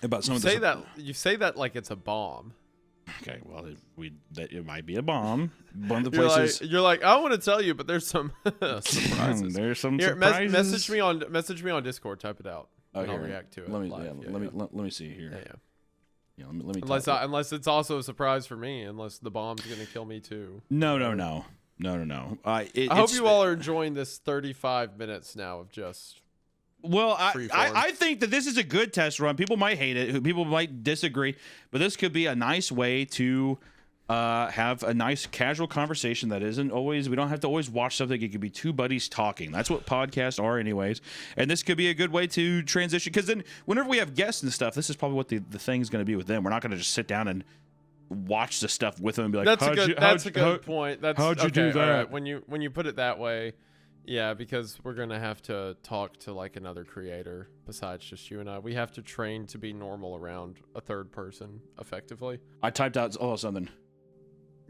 about some You of say the that you say that like it's a bomb. Okay, well, it might be a bomb. One of the You're places. like, I want to tell you, but there's some surprises. There's some Here, surprises. message me on Discord. Type it out, Oh, and I'll here. react to it. Let me live. Yeah, let yeah. me let me see here. Yeah, yeah. Yeah, let me Unless talk. unless it's also a surprise for me, unless the bomb's gonna kill me too. No. I hope you all are enjoying this 35 minutes now of just. Well, Freeform. I think that this is a good test run. People might hate it. People might disagree, but this could be a nice way to have a nice casual conversation that isn't always. We don't have to always watch something. It could be two buddies talking. That's what podcasts are, anyways. And this could be a good way to transition. Because then, whenever we have guests and stuff, this is probably what the thing's going to be with them. We're not going to just sit down and watch the stuff with them and be like, That's a "How'd good. you- That's how'd- a good how- point. That's how'd you okay, do all that? right. When you put it that way, yeah, because we're gonna have to talk to like another creator besides just you and I. We have to train to be normal around a third person effectively. I typed out something.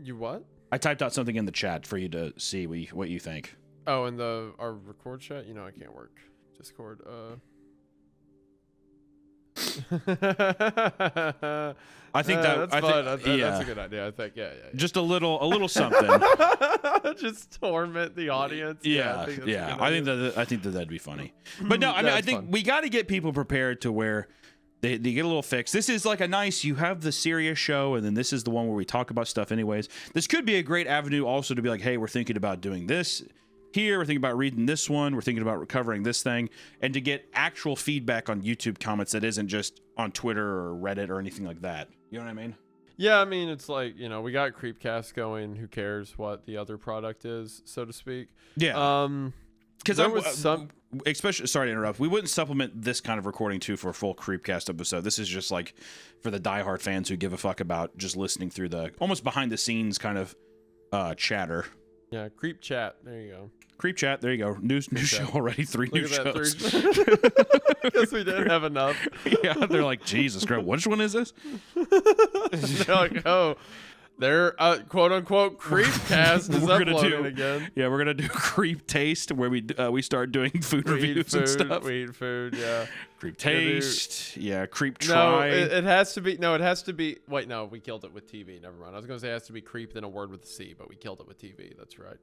You what? I typed out something in the chat for you to see what you think. Oh, in our record chat. You know I can't work Discord. I think that's I fun. think, That's a good idea. I think yeah. Just a little something. Just torment the audience. Yeah, I think that's a yeah. good I idea. think that'd be funny. But no, I mean, I That's think fun. we got to get people prepared to where they get a little fix. This is like a nice. You have the serious show, and then this is the one where we talk about stuff. Anyways, this could be a great avenue also to be like, hey, we're thinking about doing this here. We're thinking about reading this one. We're thinking about recovering this thing, and to get actual feedback on YouTube comments that isn't just on Twitter or Reddit or anything like that. You know what I mean? Yeah, I mean, it's like, you know, we got Creepcast going. Who cares what the other product is, so to speak? Yeah. Because there was some. especially, sorry to interrupt, we wouldn't supplement this kind of recording too for a full Creepcast episode. This is just like for the diehard fans who give a fuck about just listening through the almost behind the scenes kind of chatter. Yeah, Creep Chat. There you go. Creep chat, there you go. New show already. 3 new Look at shows. that. Because we didn't have enough. Yeah, they're like, Jesus Christ, which one is this? They're like, oh, Their quote unquote Creepcast is uploading again. Yeah, we're gonna do Creep Taste, where we start doing food reviews and stuff. Weed food, yeah. Creep Taste, yeah. Creep Try. No, it has to be. No, it has to be. Wait, no, we killed it with TV. Never mind. I was gonna say it has to be Creep, then a word with a C, but we killed it with TV. That's right.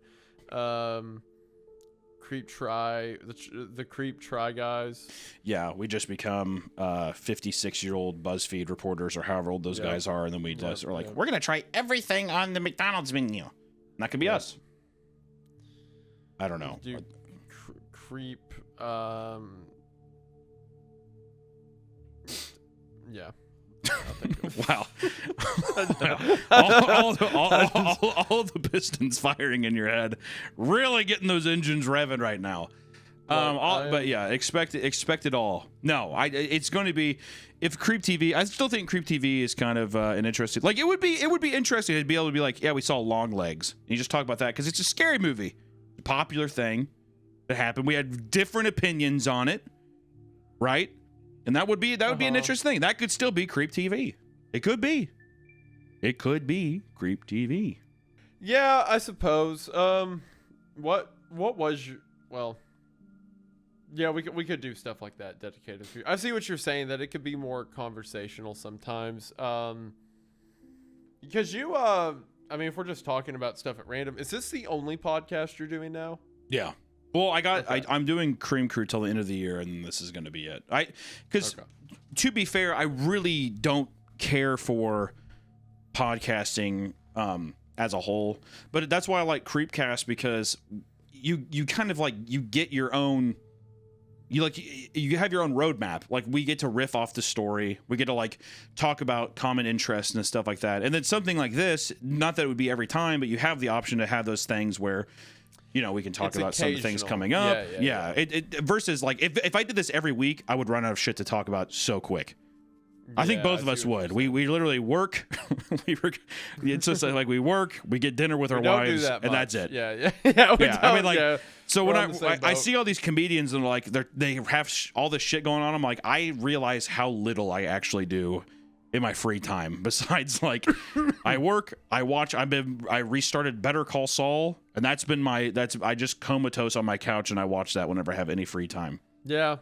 Creep Try, the Creep Try guys. Yeah, we just become 56-year-old BuzzFeed reporters or however old those guys are, and then we just are like, we're gonna try everything on the McDonald's menu. And that could be us. I don't know. Do creep. Yeah. Wow. all the pistons firing in your head, really getting those engines revving right now. But yeah, expect it all. No, it's going to be, if Creep TV, I still think Creep TV is kind of an interesting, like it would be interesting to be able to be like, yeah, we saw Long Legs, and you just talk about that because it's a scary movie, a popular thing that happened. We had different opinions on it, right? And that would be an interesting thing. That could still be Creep TV. It could be Creep TV. Yeah, I suppose. What was your, well, yeah, we could do stuff like that dedicated to. I see what you're saying, that it could be more conversational sometimes. Because you I mean, if we're just talking about stuff at random, is this the only podcast you're doing now? Yeah. Well, I'm doing Cream Crew till the end of the year, and this is going to be it. Because to be fair, I really don't care for podcasting as a whole, but that's why I like Creepcast, because you kind of like, you get your own, you have your own roadmap. Like, we get to riff off the story, we get to like talk about common interests and stuff like that. And then something like this, not that it would be every time, but you have the option to have those things where, you know, we can talk about some things coming up. Yeah. It versus like, if I did this every week, I would run out of shit to talk about so quick. I think both of us would. We literally work. It's just like we work, we get dinner with our wives, and that's it. Yeah. I mean, like, so when I see all these comedians and like they have all this shit going on, I'm like, I realize how little I actually do in my free time. Besides, like, I work, I watch. I restarted Better Call Saul, and I just comatose on my couch and I watch that whenever I have any free time. Yeah.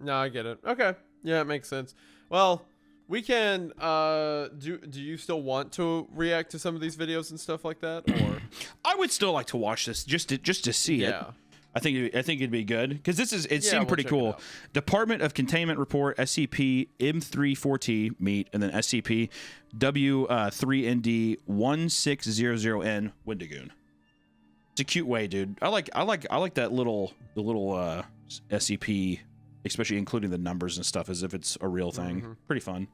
No, I get it. Okay. Yeah, it makes sense. Well, we can do you still want to react to some of these videos and stuff like that, or I would still like to watch this just to see it. I think it'd be good, because it seemed pretty cool. Department of Containment Report, SCP M34T meet, and then SCP W3ND 1600N Wendigoon. It's a cute way, dude. I like that the little SCP, especially including the numbers and stuff, as if it's a real thing. Pretty fun.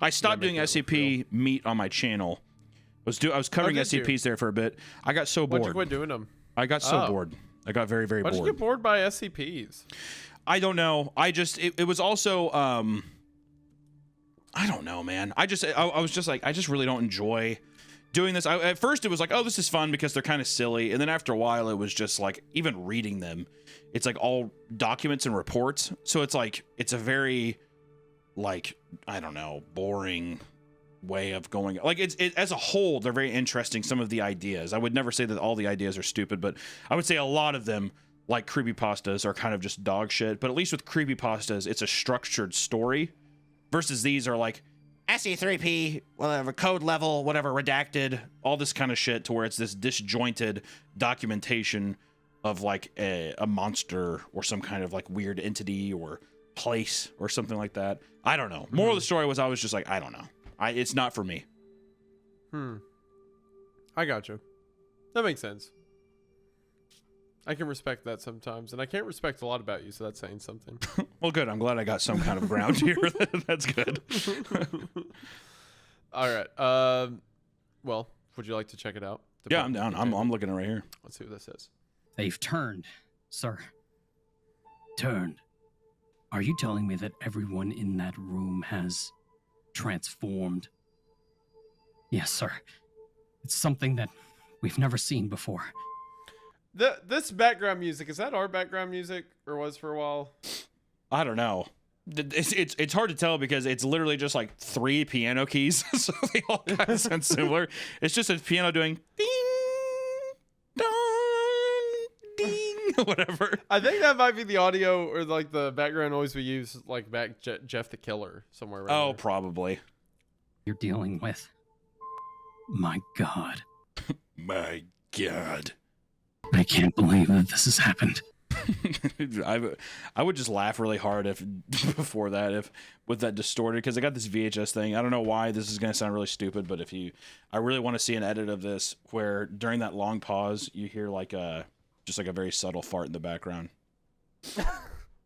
I stopped doing SCP meet on my channel. I was covering SCPs there for a bit. I got so bored. Why'd you quit doing them? I got so bored. I got very, very bored. Why'd you get bored by SCPs? I don't know. It was also, I don't know, man. I was just like, I just really don't enjoy doing this. At first it was like, oh, this is fun because they're kind of silly. And then after a while, it was just like, even reading them, it's like all documents and reports. So it's like, it's a very, like, I don't know, boring way of going. Like, it as a whole, they're very interesting, some of the ideas. I would never say that all the ideas are stupid, but I would say a lot of them, like creepypastas, are kind of just dog shit. But at least with creepypastas, it's a structured story, versus these are like SE3P, whatever, code level, whatever, redacted, all this kind of shit, to where it's this disjointed documentation of like a monster or some kind of like weird entity or place or something like that. I don't know. Moral of the story was, I was just like, I don't know. It's not for me. I got you. That makes sense. I can respect that sometimes, and I can't respect a lot about you, so that's saying something. Well, good. I'm glad I got some kind of ground here. That's good. All right. Well, would you like to check it out? Yeah, I'm down. I'm looking at it right here. Let's see what this is. They've turned, sir. Turned. Are you telling me that everyone in that room has transformed? Yes, sir. It's something that we've never seen before. This background music, is that our background music, or was for a while? I don't know. It's hard to tell because it's literally just like 3 piano keys, so they all kind of sound similar. It's just a piano doing ding, dong, ding, whatever. I think that might be the audio or like the background noise we use, like back Jeff the Killer somewhere. Around Oh, there. probably. You're dealing with. My God. My God. I can't believe that this has happened. I would just laugh really hard if before that if with that distorted because I got this VHS thing. I don't know why this is gonna sound really stupid, but I really want to see an edit of this where during that long pause you hear like just like a very subtle fart in the background.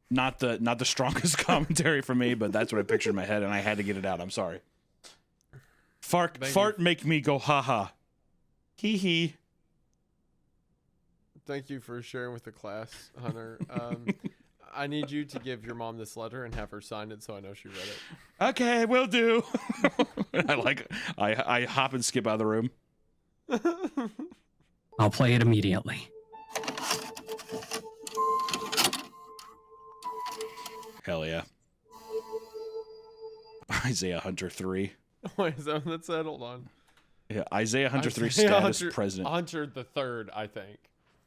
Not the strongest commentary for me, but that's what I pictured in my head, and I had to get it out. I'm sorry. Fart make me go ha ha, hee hee. Thank you for sharing with the class, Hunter. I need you to give your mom this letter and have her sign it so I know she read it. Okay, will do. I hop and skip out of the room. I'll play it immediately. Hell yeah. Isaiah Hunter 3. Wait, is that what that said? Hold on. Yeah, Isaiah Hunter 3 Isaiah status Hunter, president. Hunter the Third, I think.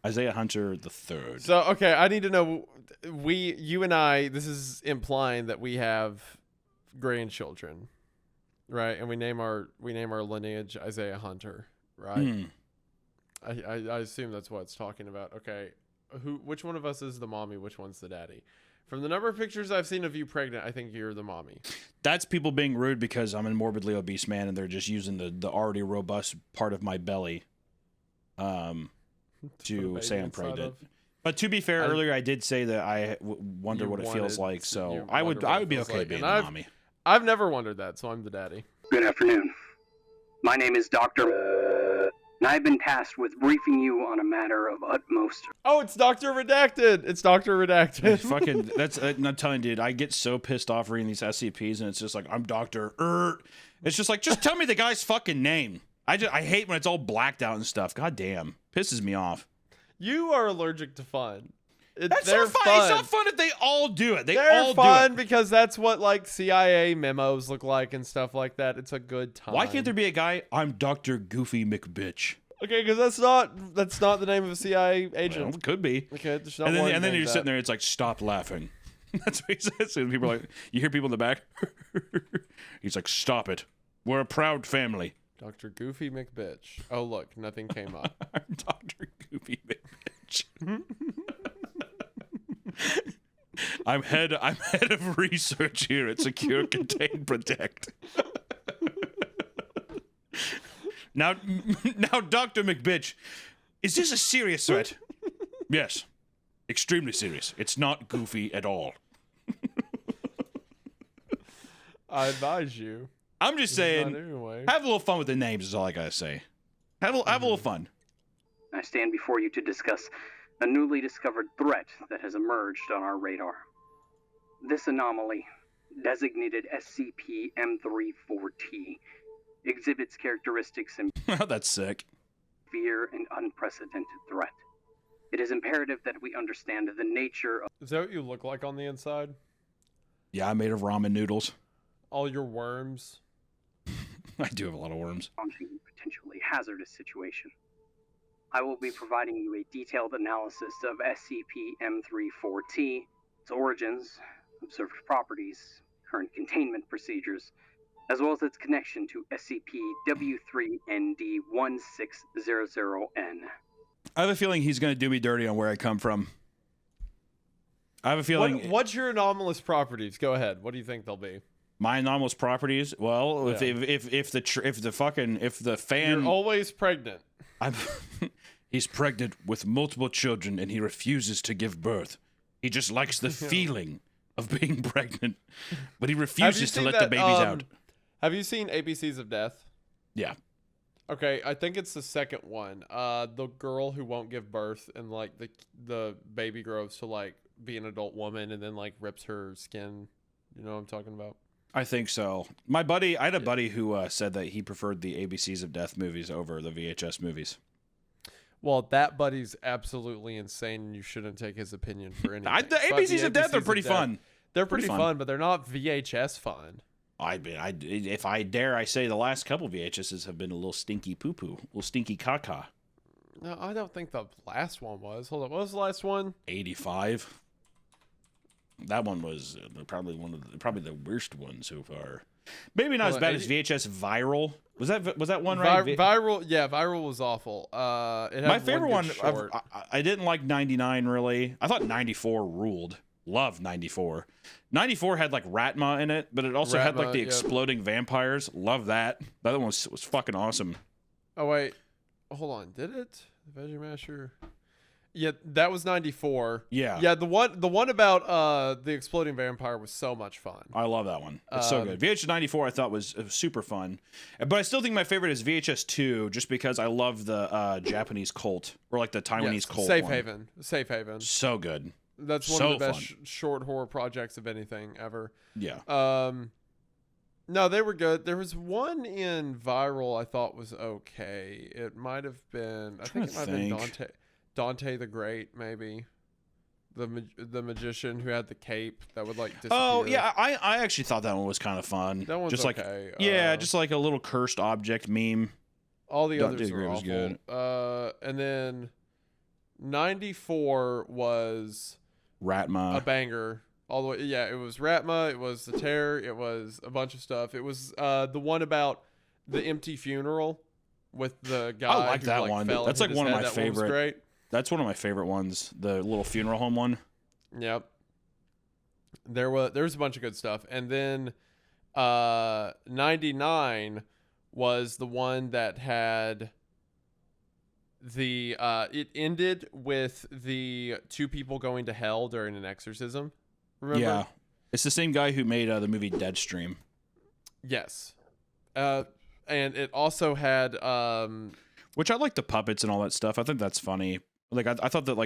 Isaiah Hunter the Third. So, okay, I need to know, you and I, this is implying that we have grandchildren, right? And we name our lineage Isaiah Hunter, right? I assume that's what it's talking about. Okay, which one of us is the mommy? Which one's the daddy? From the number of pictures I've seen of you pregnant, I think you're the mommy. That's people being rude because I'm a morbidly obese man and they're just using the already robust part of my belly to say I'm pregnant. But to be fair, earlier I did say that I wonder what it feels like, so I would be okay being the mommy. I've never wondered that, so I'm the daddy. Good afternoon. My name is Dr. and I've been tasked with briefing you on a matter of utmost. Oh, it's Dr. Redacted. It's Dr. Redacted. Fucking, that's, I'm telling you, dude, I get so pissed off reading these SCPs and it's just like, I'm Dr. It's just like, just tell me the guy's fucking name. I hate when it's all blacked out and stuff. God damn. Pisses me off. You are allergic to fun. That's they're so fun. fun. It's not fun if they all do it. They're all fun do it. because that's what like CIA memos look like and stuff like that. It's a good time. Why can't there be a guy? I'm Dr. Goofy McBitch. Okay, because that's not the name of a CIA agent. Well, it could be. Okay, there's not And one then you're named just sitting there. It's like, stop laughing. That's what he says. And people are like, you hear people in the back. He's like, stop it. We're a proud family. Dr. Goofy McBitch. Oh look, nothing came up. I'm Dr. Goofy McBitch. I'm head of research here at Secure, Contain, Protect. Now, Dr. McBitch, is this a serious threat? Yes, extremely serious. It's not goofy at all. I advise you. I'm just saying, Anyway. have a little fun with the names is all I gotta say. Have a little fun. I stand before you to discuss a newly discovered threat that has emerged on our radar. This anomaly, designated SCP-M34T, exhibits characteristics and That's sick. fear and unprecedented threat. It is imperative that we understand the nature of Is that what you look like on the inside? Yeah, I'm made of ramen noodles. All your worms. I do have a lot of worms. launching a potentially hazardous situation. I will be providing you a detailed analysis of SCP-M34T, its origins, observed properties, current containment procedures, as well as its connection to SCP-W3ND1600N. I have a feeling he's gonna do me dirty on where I come from. I have a feeling. What's your anomalous properties? Go ahead. What do you think they'll be? My anomalous properties. Well, Yeah. if the fan, You're always pregnant. he's pregnant with multiple children and he refuses to give birth. He just likes the feeling of being pregnant, but he refuses to let the babies out. Have you seen ABCs of Death? Yeah. Okay, I think it's the second one. The girl who won't give birth and like the baby grows to like be an adult woman and then like rips her skin. You know what I'm talking about? I think so. I had a buddy who said that he preferred the ABCs of Death movies over the VHS movies. Well, that buddy's absolutely insane, and you shouldn't take his opinion for anything. The ABCs of Death are pretty fun. They're pretty fun, but they're not VHS fun. If I dare, I say the last couple VHSs have been a little stinky poo-poo, a little stinky caca. No, I don't think the last one was. Hold on, what was the last one? 85. That one was probably the worst one so far. Maybe not as bad as VHS Viral. Was that one right? Viral, yeah, Viral was awful. It had my favorite one. short. I didn't like 99 really. I thought 94 ruled. Loved 94. 94 had like Ratma in it, but it also had like the exploding vampires. Love that. That one was fucking awesome. Oh wait, hold on. Did it? The Veggie Masher. Yeah, that was 94. Yeah. The one about the exploding vampire was so much fun. I love that one. It's so good. VHS 94 I thought was super fun, but I still think my favorite is VHS 2, just because I love the Japanese cult, or like the Taiwanese cult. Safe one. Haven. Safe Haven. So good. That's one of the best short horror projects of anything ever. Yeah. No, they were good. There was one in Viral I thought was okay. It might have been. I think it might have been Dante the Great, maybe. The magician who had the cape that would like disappear. Oh yeah, I actually thought that one was kind of fun. That one's just okay. Like just like a little cursed object meme. All the others were awful. Good. And then 94 was Ratma. A banger. All the way, yeah, it was Ratma, it was The Terror, it was a bunch of stuff. It was the one about the empty funeral with the guy. I like who, that one. That's like one of my favorite. Great. That's one of my favorite ones. The little funeral home one. Yep. There was a bunch of good stuff, and then 99 was the one that had the it ended with the two people going to hell during an exorcism. Remember? Yeah, it's the same guy who made the movie Deadstream. Yes, and it also had which I like the puppets and all that stuff. I think that's funny. Like I thought that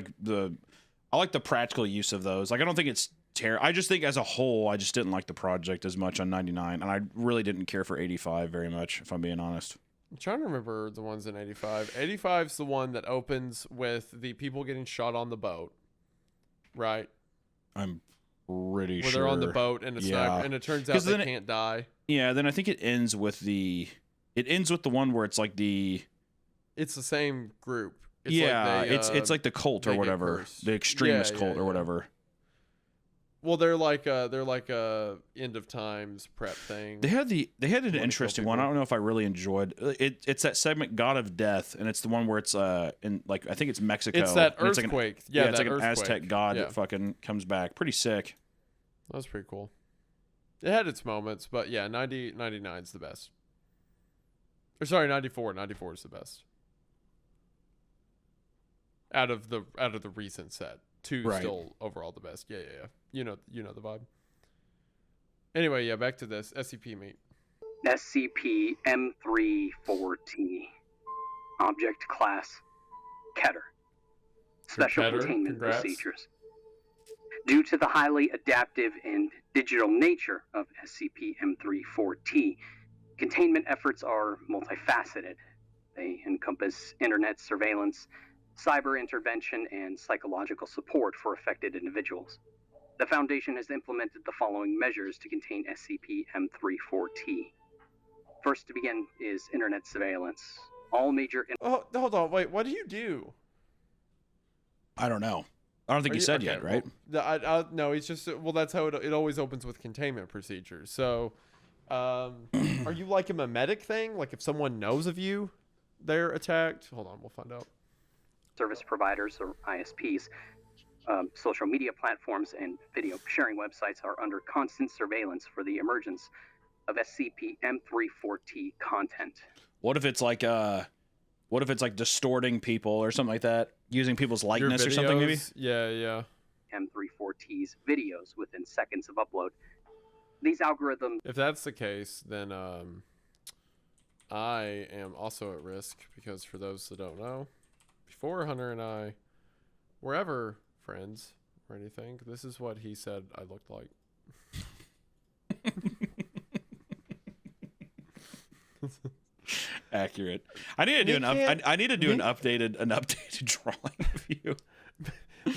I like the practical use of those. Like I don't think it's terrible. I just think as a whole, I just didn't like the project as much on 99, and I really didn't care for 85 very much, if I'm being honest. I'm trying to remember the ones in 85. 85's the one that opens with the people getting shot on the boat, right? I'm pretty sure. Where they're on the boat and and it turns out they can't die. Yeah, then I think it ends with the one where it's like it's the same group. It's it's like the cult or whatever, the extremist cult or whatever. Well, they're like a end of times prep thing. They had an interesting one. I don't know if I really enjoyed it. It's that segment God of Death, and it's the one where it's in like I think it's Mexico. It's that earthquake. It's like an Aztec god that fucking comes back. Pretty sick. That was pretty cool. It had its moments, but yeah, 99's the best. Or sorry, 94. 94 is the best. Out of the recent set. 2 still overall the best. Yeah. You know the vibe. Anyway, yeah, back to this SCP meat. SCP-M34T. Object class Keter. Special containment procedures. Due to the highly adaptive and digital nature of SCP-M34T, containment efforts are multifaceted. They encompass internet surveillance, cyber intervention, and psychological support for affected individuals. The Foundation has implemented the following measures to contain SCP-M34T. First to begin is internet surveillance. All major... hold on, wait, what do you do? I don't know. I don't think he said yet, right? No, he's just... Well, that's how it always opens with containment procedures. So, are you like a memetic thing? Like if someone knows of you, they're attacked? Hold on, we'll find out. Service providers or ISPs, social media platforms, and video sharing websites are under constant surveillance for the emergence of SCP-M34T content. What if it's like distorting people or something like that, using people's likeness or something maybe? Yeah. M34T's videos within seconds of upload. These algorithms... If that's the case, then I am also at risk, because for those that don't know, before Hunter and I were ever friends or anything, this is what he said I looked like. Accurate. I need to do an updated drawing of you.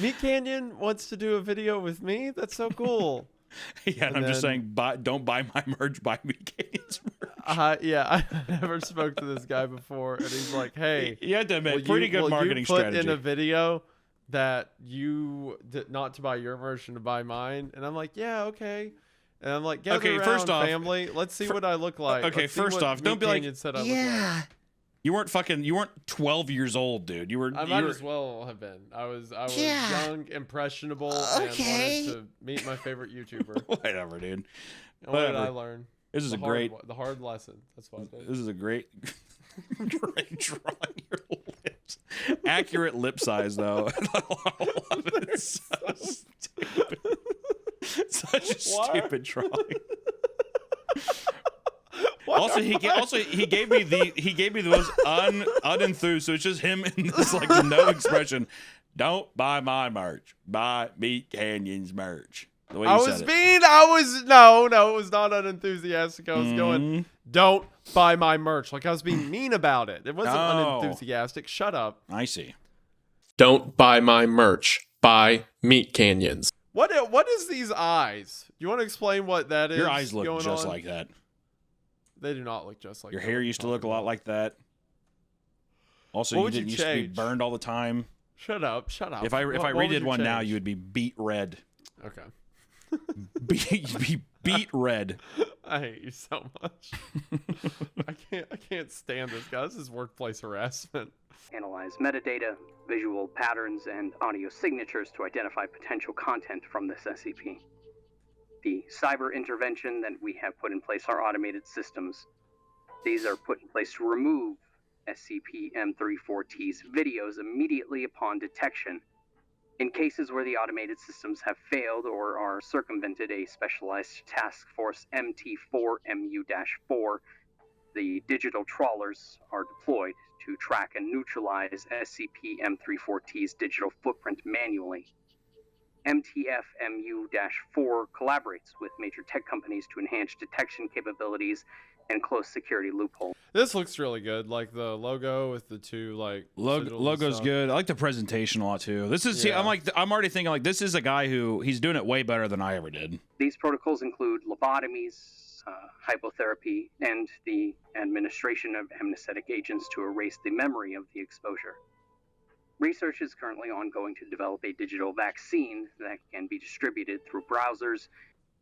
Meat Canyon wants to do a video with me. That's so cool. Yeah, and I'm just saying, don't buy my merch, buy me Canyon's merch. Yeah, I never spoke to this guy before, and he's like, "Hey, You have to admit, will pretty you- good will marketing you put strategy. in a video that you did not to buy your merch and to buy mine?" And I'm like, "Yeah, okay." And I'm like, "Gather Okay, around, first off- family. Let's see what I look like." okay, Let's see first what off, don't Meat be like, Canyon said I look like. Yeah. You weren't 12 years old, dude. You were. I you might were- as well have been. I was Yeah. young, impressionable, Okay. and wanted to meet my favorite YouTuber. Whatever, dude. And what did I Whatever. learn? This is The a hard great. the hard lesson. That's what I did. This is a great. Great drawing your lips. Accurate lip size, though. I love it. It's so stupid. Such a stupid drawing. Also, he gave me the most unenthused. So it's just him in this like no expression. Don't buy my merch. Buy Meat Canyon's merch. The way you said it. No, it was not unenthusiastic. I was going, don't buy my merch. Like I was being mean about it. It wasn't Oh. unenthusiastic. Shut up. I see. Don't buy my merch. Buy Meat Canyons. What is these eyes? You want to explain what that is? Your eyes look going just on? like that. They do not look just like Your that. hair What are you used to look a talking lot about? like that. Also, What you would you didn't used to be change? burned all the time. Shut up. If I What would redid you one now, change? you would be beet red. Okay. You'd be beet red. I hate you so much. I can't stand this guy. This is workplace harassment. Analyze metadata, visual patterns, and audio signatures to identify potential content from this SCP. The cyber intervention that we have put in place are automated systems. These are put in place to remove SCP-M34T's videos immediately upon detection. In cases where the automated systems have failed or are circumvented, a specialized task force MT4MU-4, the digital trawlers are deployed to track and neutralize SCP-M34T's digital footprint manually. MTF-MU-4 collaborates with major tech companies to enhance detection capabilities and close security loopholes. This looks really good. Like the logo with the two like sigils and Logo's stuff. good. I like the presentation a lot too. This is see, Yeah. I'm already thinking like this is a guy who he's doing it way better than I ever did. These protocols include lobotomies, hypotherapy, and the administration of anesthetic agents to erase the memory of the exposure. Research is currently ongoing to develop a digital vaccine that can be distributed through browsers.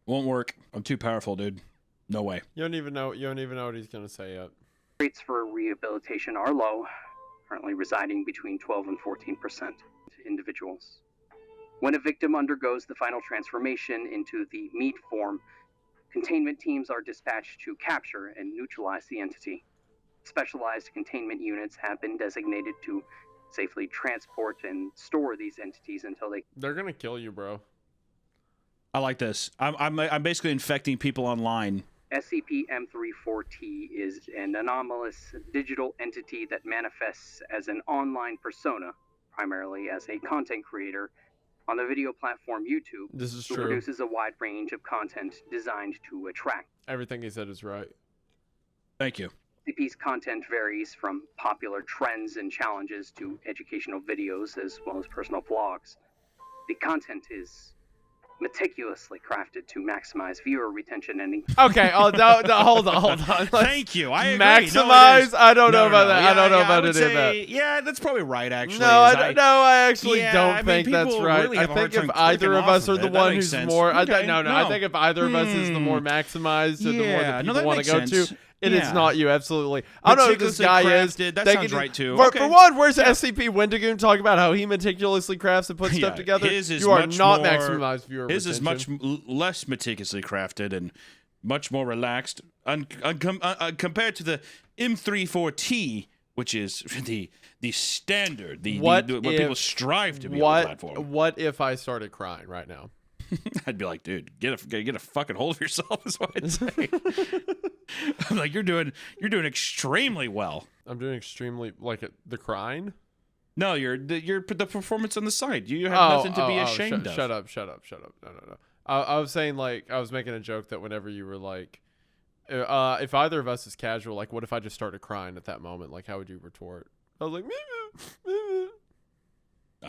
Won't work. I'm too powerful, dude. No way. You don't even know what he's gonna say yet. Rates for rehabilitation are low, currently residing between 12 and 14% to individuals. When a victim undergoes the final transformation into the meat form, containment teams are dispatched to capture and neutralize the entity. Specialized containment units have been designated to safely transport and store these entities until they... They're gonna kill you, bro. I like this. I'm basically infecting people online. SCP-M34T is an anomalous digital entity that manifests as an online persona, primarily as a content creator, on the video platform YouTube, This is who true. produces a wide range of content designed to attract. Everything he said is right. Thank you. SCP's content varies from popular trends and challenges to educational videos as well as personal vlogs. The content is meticulously crafted to maximize viewer retention and Okay. Oh, no, hold on. Thank you. I agree. Maximize? I don't know about that. Yeah, I don't know yeah, about would any of that. say- Yeah, that's probably right. Actually, No, is I actually Yeah, don't I mean, think that's people right. really I have a hard think if time either clicking of us off are of the it. That one makes who's sense. more, Okay, no. I think if either of us is the more maximized and the more Yeah, that no, people that want to makes go sense. to, it is Yeah. not you. Absolutely. I don't know who this Meticulously guy is. crafted, that They sounds can- right, too. For Okay. one, where's SCP Wendigoon talking about how he meticulously crafts and puts Yeah, stuff together? his is You are much not more- maximized viewer His is much retention. less meticulously crafted and much more relaxed compared to the M34T, which is the standard, what people strive to be on the platform. What if I started crying right now? I'd be like, dude, get a fucking hold of yourself, is what I'd say. I'm like, you're doing extremely well. I'm doing extremely the crying. No, the performance on the side. You have nothing to be ashamed of. Shut up. No. I was saying I was making a joke that whenever you were like, if either of us is casual, like what if I just started crying at that moment? Like how would you retort? I was like,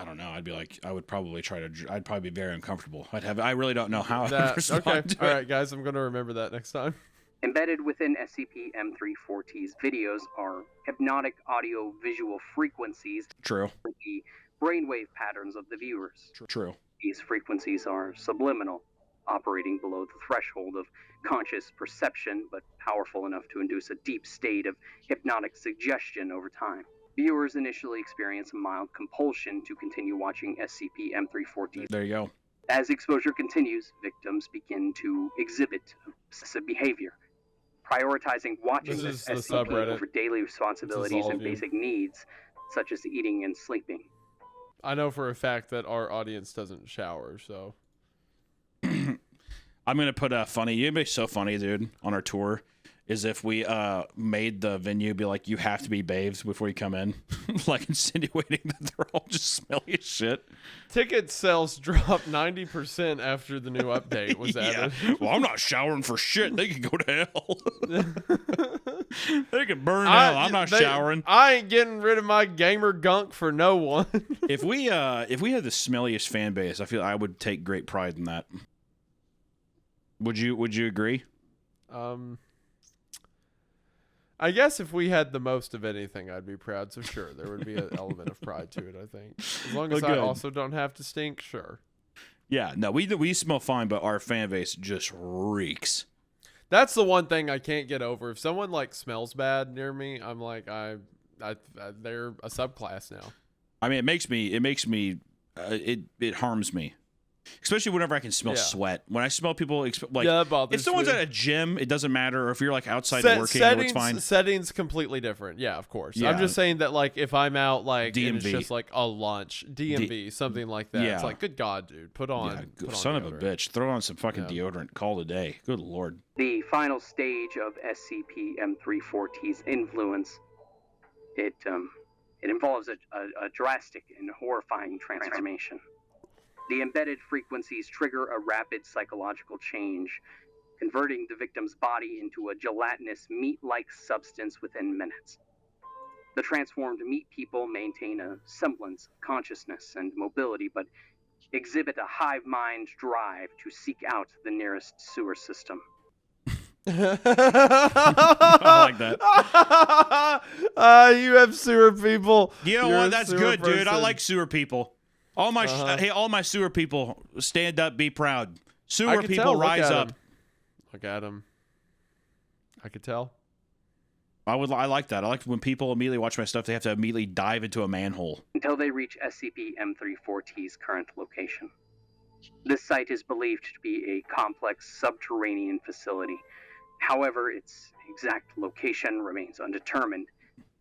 I don't know. I'd be like, I would probably I'd probably be very uncomfortable. I really don't know how I would respond Okay, to all it. right, guys, I'm going to remember that next time. Embedded within SCP-M340's videos are hypnotic audio-visual frequencies True. for the brainwave patterns of the viewers. True. These frequencies are subliminal, operating below the threshold of conscious perception, but powerful enough to induce a deep state of hypnotic suggestion over time. Viewers initially experience a mild compulsion to continue watching SCP-M340. There you go. As exposure continues, victims begin to exhibit obsessive behavior, prioritizing watching This this is the SCP subreddit. over daily responsibilities all and of you. basic needs, such as eating and sleeping. I know for a fact that our audience doesn't shower, so. I'm gonna put a funny. It'd be so funny, dude. On our tour, is if we made the venue be like, you have to be bathed before you come in, like insinuating that they're all just smelly as shit. Ticket sales dropped 90% after the new update was added. Well, I'm not showering for shit. They can go to hell. They can burn hell. I'm not showering. I ain't getting rid of my gamer gunk for no one. If we had the smelliest fan base, I feel I would take great pride in that. Would you agree? I guess if we had the most of anything, I'd be proud. So sure, there would be an element of pride to it, I think. As long as Well, I good. also don't have to stink, sure. Yeah, no, we smell fine, but our fan base just reeks. That's the one thing I can't get over. If someone like smells bad near me, I'm like, they're a subclass now. I mean, it harms me, especially whenever I can smell Yeah. sweat. When I smell people, like Yeah, that bothers if someone's me. at a gym, it doesn't matter. Or if you're like outside working, it's fine. Settings completely different. Yeah, of course. Yeah. I'm just saying that like if I'm out like and it's DMV. just like a lunch, DMV, something like that. Yeah. It's like, good God, dude, put on. Yeah, put on son of a deodorant. bitch, throw on some fucking Yeah. deodorant. Call it a day. Good lord. The final stage of SCP-M340's influence, it involves a drastic and horrifying transformation. The embedded frequencies trigger a rapid psychological change, converting the victim's body into a gelatinous meat-like substance within minutes. The transformed meat people maintain a semblance of consciousness and mobility, but exhibit a hive mind drive to seek out the nearest sewer system. I like that. You have sewer people. You know You're what? a That's sewer good, dude. I person. like sewer people. All my all my sewer people, stand up, be proud. Sewer people, rise up. Look at him. I could tell. I like that. I like when people immediately watch my stuff. They have to immediately dive into a manhole. Until they reach SCP-M340's current location. This site is believed to be a complex subterranean facility. However, its exact location remains undetermined.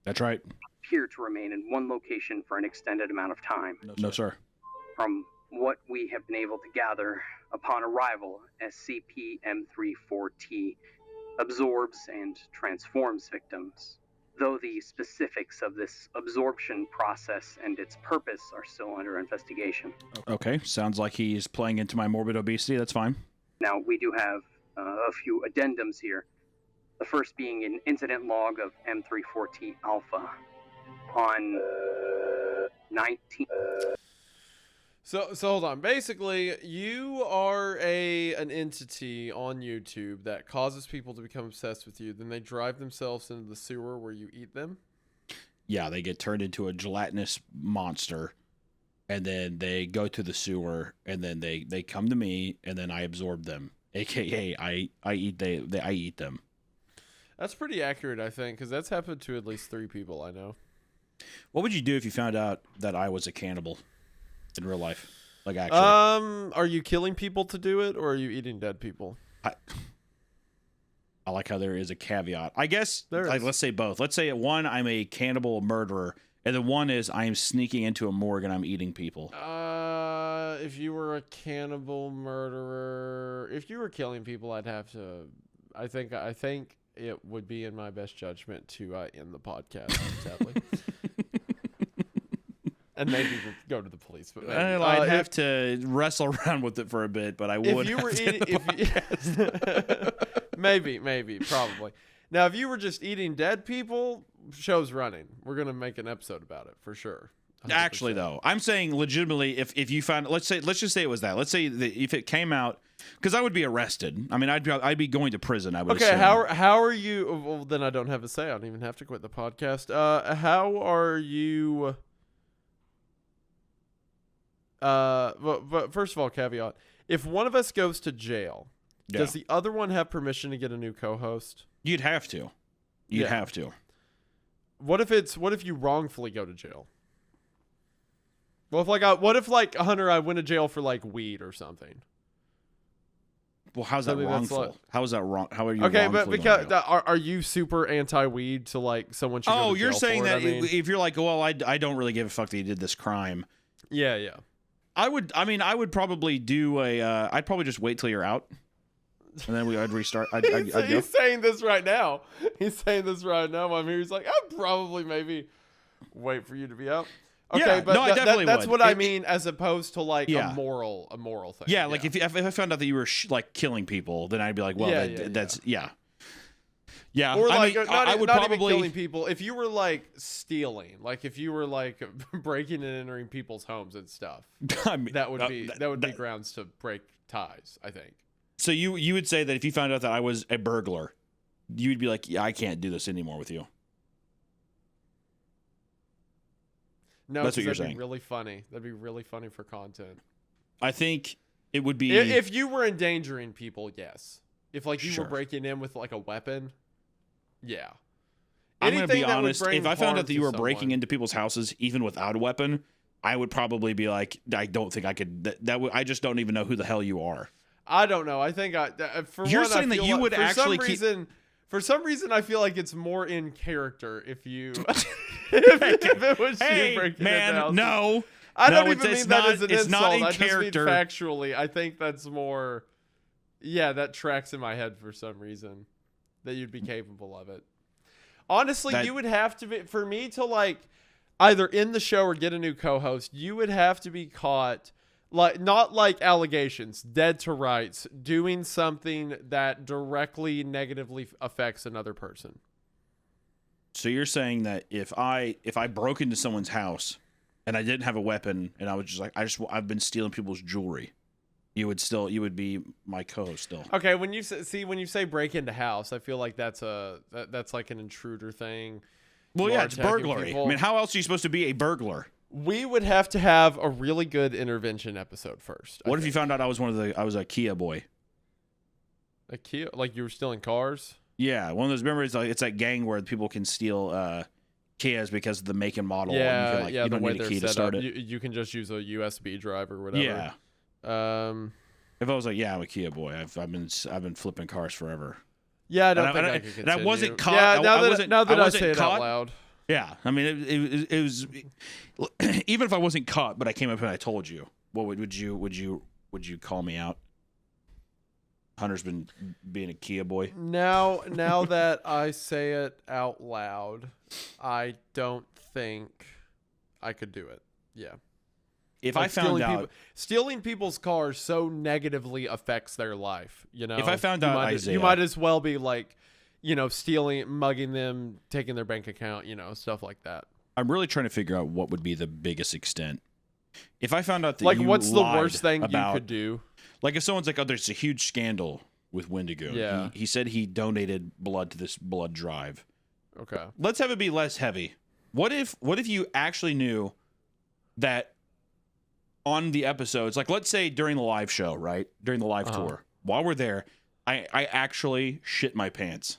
That's right. Appear to remain in one location for an extended amount of time. No, sir. From what we have been able to gather, upon arrival, SCP-M34T absorbs and transforms victims, though the specifics of this absorption process and its purpose are still under investigation. Okay, sounds like he's playing into my morbid obesity. That's fine. Now, we do have a few addendums here. The first being an incident log of M34T Alpha on 19... So hold on. Basically, you are an entity on YouTube that causes people to become obsessed with you. Then they drive themselves into the sewer where you eat them. Yeah, they get turned into a gelatinous monster, and then they go to the sewer, and then they come to me, and then I absorb them. AKA, I eat them. That's pretty accurate, I think, because that's happened to at least 3 people I know. What would you do if you found out that I was a cannibal in real life? Like, actually. Are you killing people to do it, or are you eating dead people? I like how there is a caveat. I guess, There is. let's say both. Let's say one, I'm a cannibal murderer, and then one is I am sneaking into a morgue and I'm eating people. If you were a cannibal murderer, if you were killing people, I'd have to. I think it would be in my best judgment to end the podcast, sadly. And maybe we'll go to the police. But maybe. I'd have to wrestle around with it for a bit, but I would. If you were have to eating, end the maybe, probably. Now, if you were just eating dead people, show's running. We're gonna make an episode about it for sure. Actually, though, I'm saying legitimately, if you found, let's just say it was that. Let's say that if it came out, because I would be arrested. I mean, I'd be going to prison. I would. Okay, assume. how are you? Well, then I don't have a say. I don't even have to quit the podcast. How are you? But first of all, caveat: if one of us goes to jail, does the other one have permission to get a new co-host? You'd have to. You'd have to. What if you wrongfully go to jail? Well, what if Hunter, I went to jail for like weed or something? Well, how's that wrongful? How is that wrong? How are you? Okay, but wrongfully because going to jail? are you super anti-weed to like someone should go to jail you're saying for that it? I mean, if you're like, well, I don't really give a fuck that you did this crime. yeah. I would probably do I'd probably just wait till you're out, and then I'd restart. I'd go. He's saying this right now. He's saying this right now. I'm here. He's like, I'd probably maybe wait for you to be out. Okay, Yeah, but no, I definitely that's would. what I mean, as opposed to like Yeah. a moral thing. Yeah, like if I found out that you were like killing people, then I'd be like, well, that's yeah. Or like I would not probably even killing people. If you were like stealing, like if you were like breaking and entering people's homes and stuff, I mean, that would be grounds to break ties, I think. So you would say that if you found out that I was a burglar, you would be like, yeah, I can't do this anymore with you. No, That's what you're that'd saying. be really funny. That'd be really funny for content. I think it would be If you were endangering people, yes. If like you Sure. were breaking in with like a weapon, yeah. I'm going to be Anything that would honest. bring If I found harm out that to you were breaking someone. into people's houses, even without a weapon, I would probably be like, I don't think I could. I just don't even know who the hell you are. I don't know. I think You're saying that you would actually keep. For some reason, I feel like it's more in character if you if it was Hey, you breaking man, into houses. no. I don't No, even it's mean that not- as an it's insult. not in I just mean character. factually. I think that's more. Yeah, that tracks in my head for some reason. That you'd be capable of it. Honestly, you would have to be, for me to like either end the show or get a new co-host, you would have to be caught, like not like allegations, dead to rights, doing something that directly negatively affects another person. So you're saying that if I broke into someone's house and I didn't have a weapon and I was just like I've been stealing people's jewelry, you would be my co-host still. Okay, when you say break into house, I feel like that's like an intruder thing. Well, You yeah, are it's attacking burglary. people. I mean, how else are you supposed to be a burglar? We would have to have a really good intervention episode first. What if you found out I was a Kia boy? a Kia, like you were stealing cars? Yeah, one of those. Remember, it's that gang where people can steal Kias because of the make and model. Yeah, and you the don't way need a they're key to set start up, it. you can just use a USB drive or whatever. Yeah. If I was like, yeah, I'm a Kia boy. I've been flipping cars forever. Yeah, I don't And think I- I could continue. and I wasn't caught- Yeah, I now that I wasn't say it caught. out loud. Yeah, I mean, it was even if I wasn't caught, but I came up and I told you, what would you call me out? Hunter's been being a Kia boy. Now that I say it out loud, I don't think I could do it. Yeah. If Like I found out, stealing people's cars so negatively affects their life, you know. If I found out Isaiah- you might as well be like, stealing, mugging them, taking their bank account, stuff like that. I'm really trying to figure out what would be the biggest extent. If I found out that Like, you what's the lied worst thing about, you could do? Like if someone's like, oh, there's a huge scandal with Wendigoon. Yeah. He said he donated blood to this blood drive. Okay. Let's have it be less heavy. What if you actually knew that on the episodes, like let's say during the live show, right? During the live tour, while we're there, I actually shit my pants.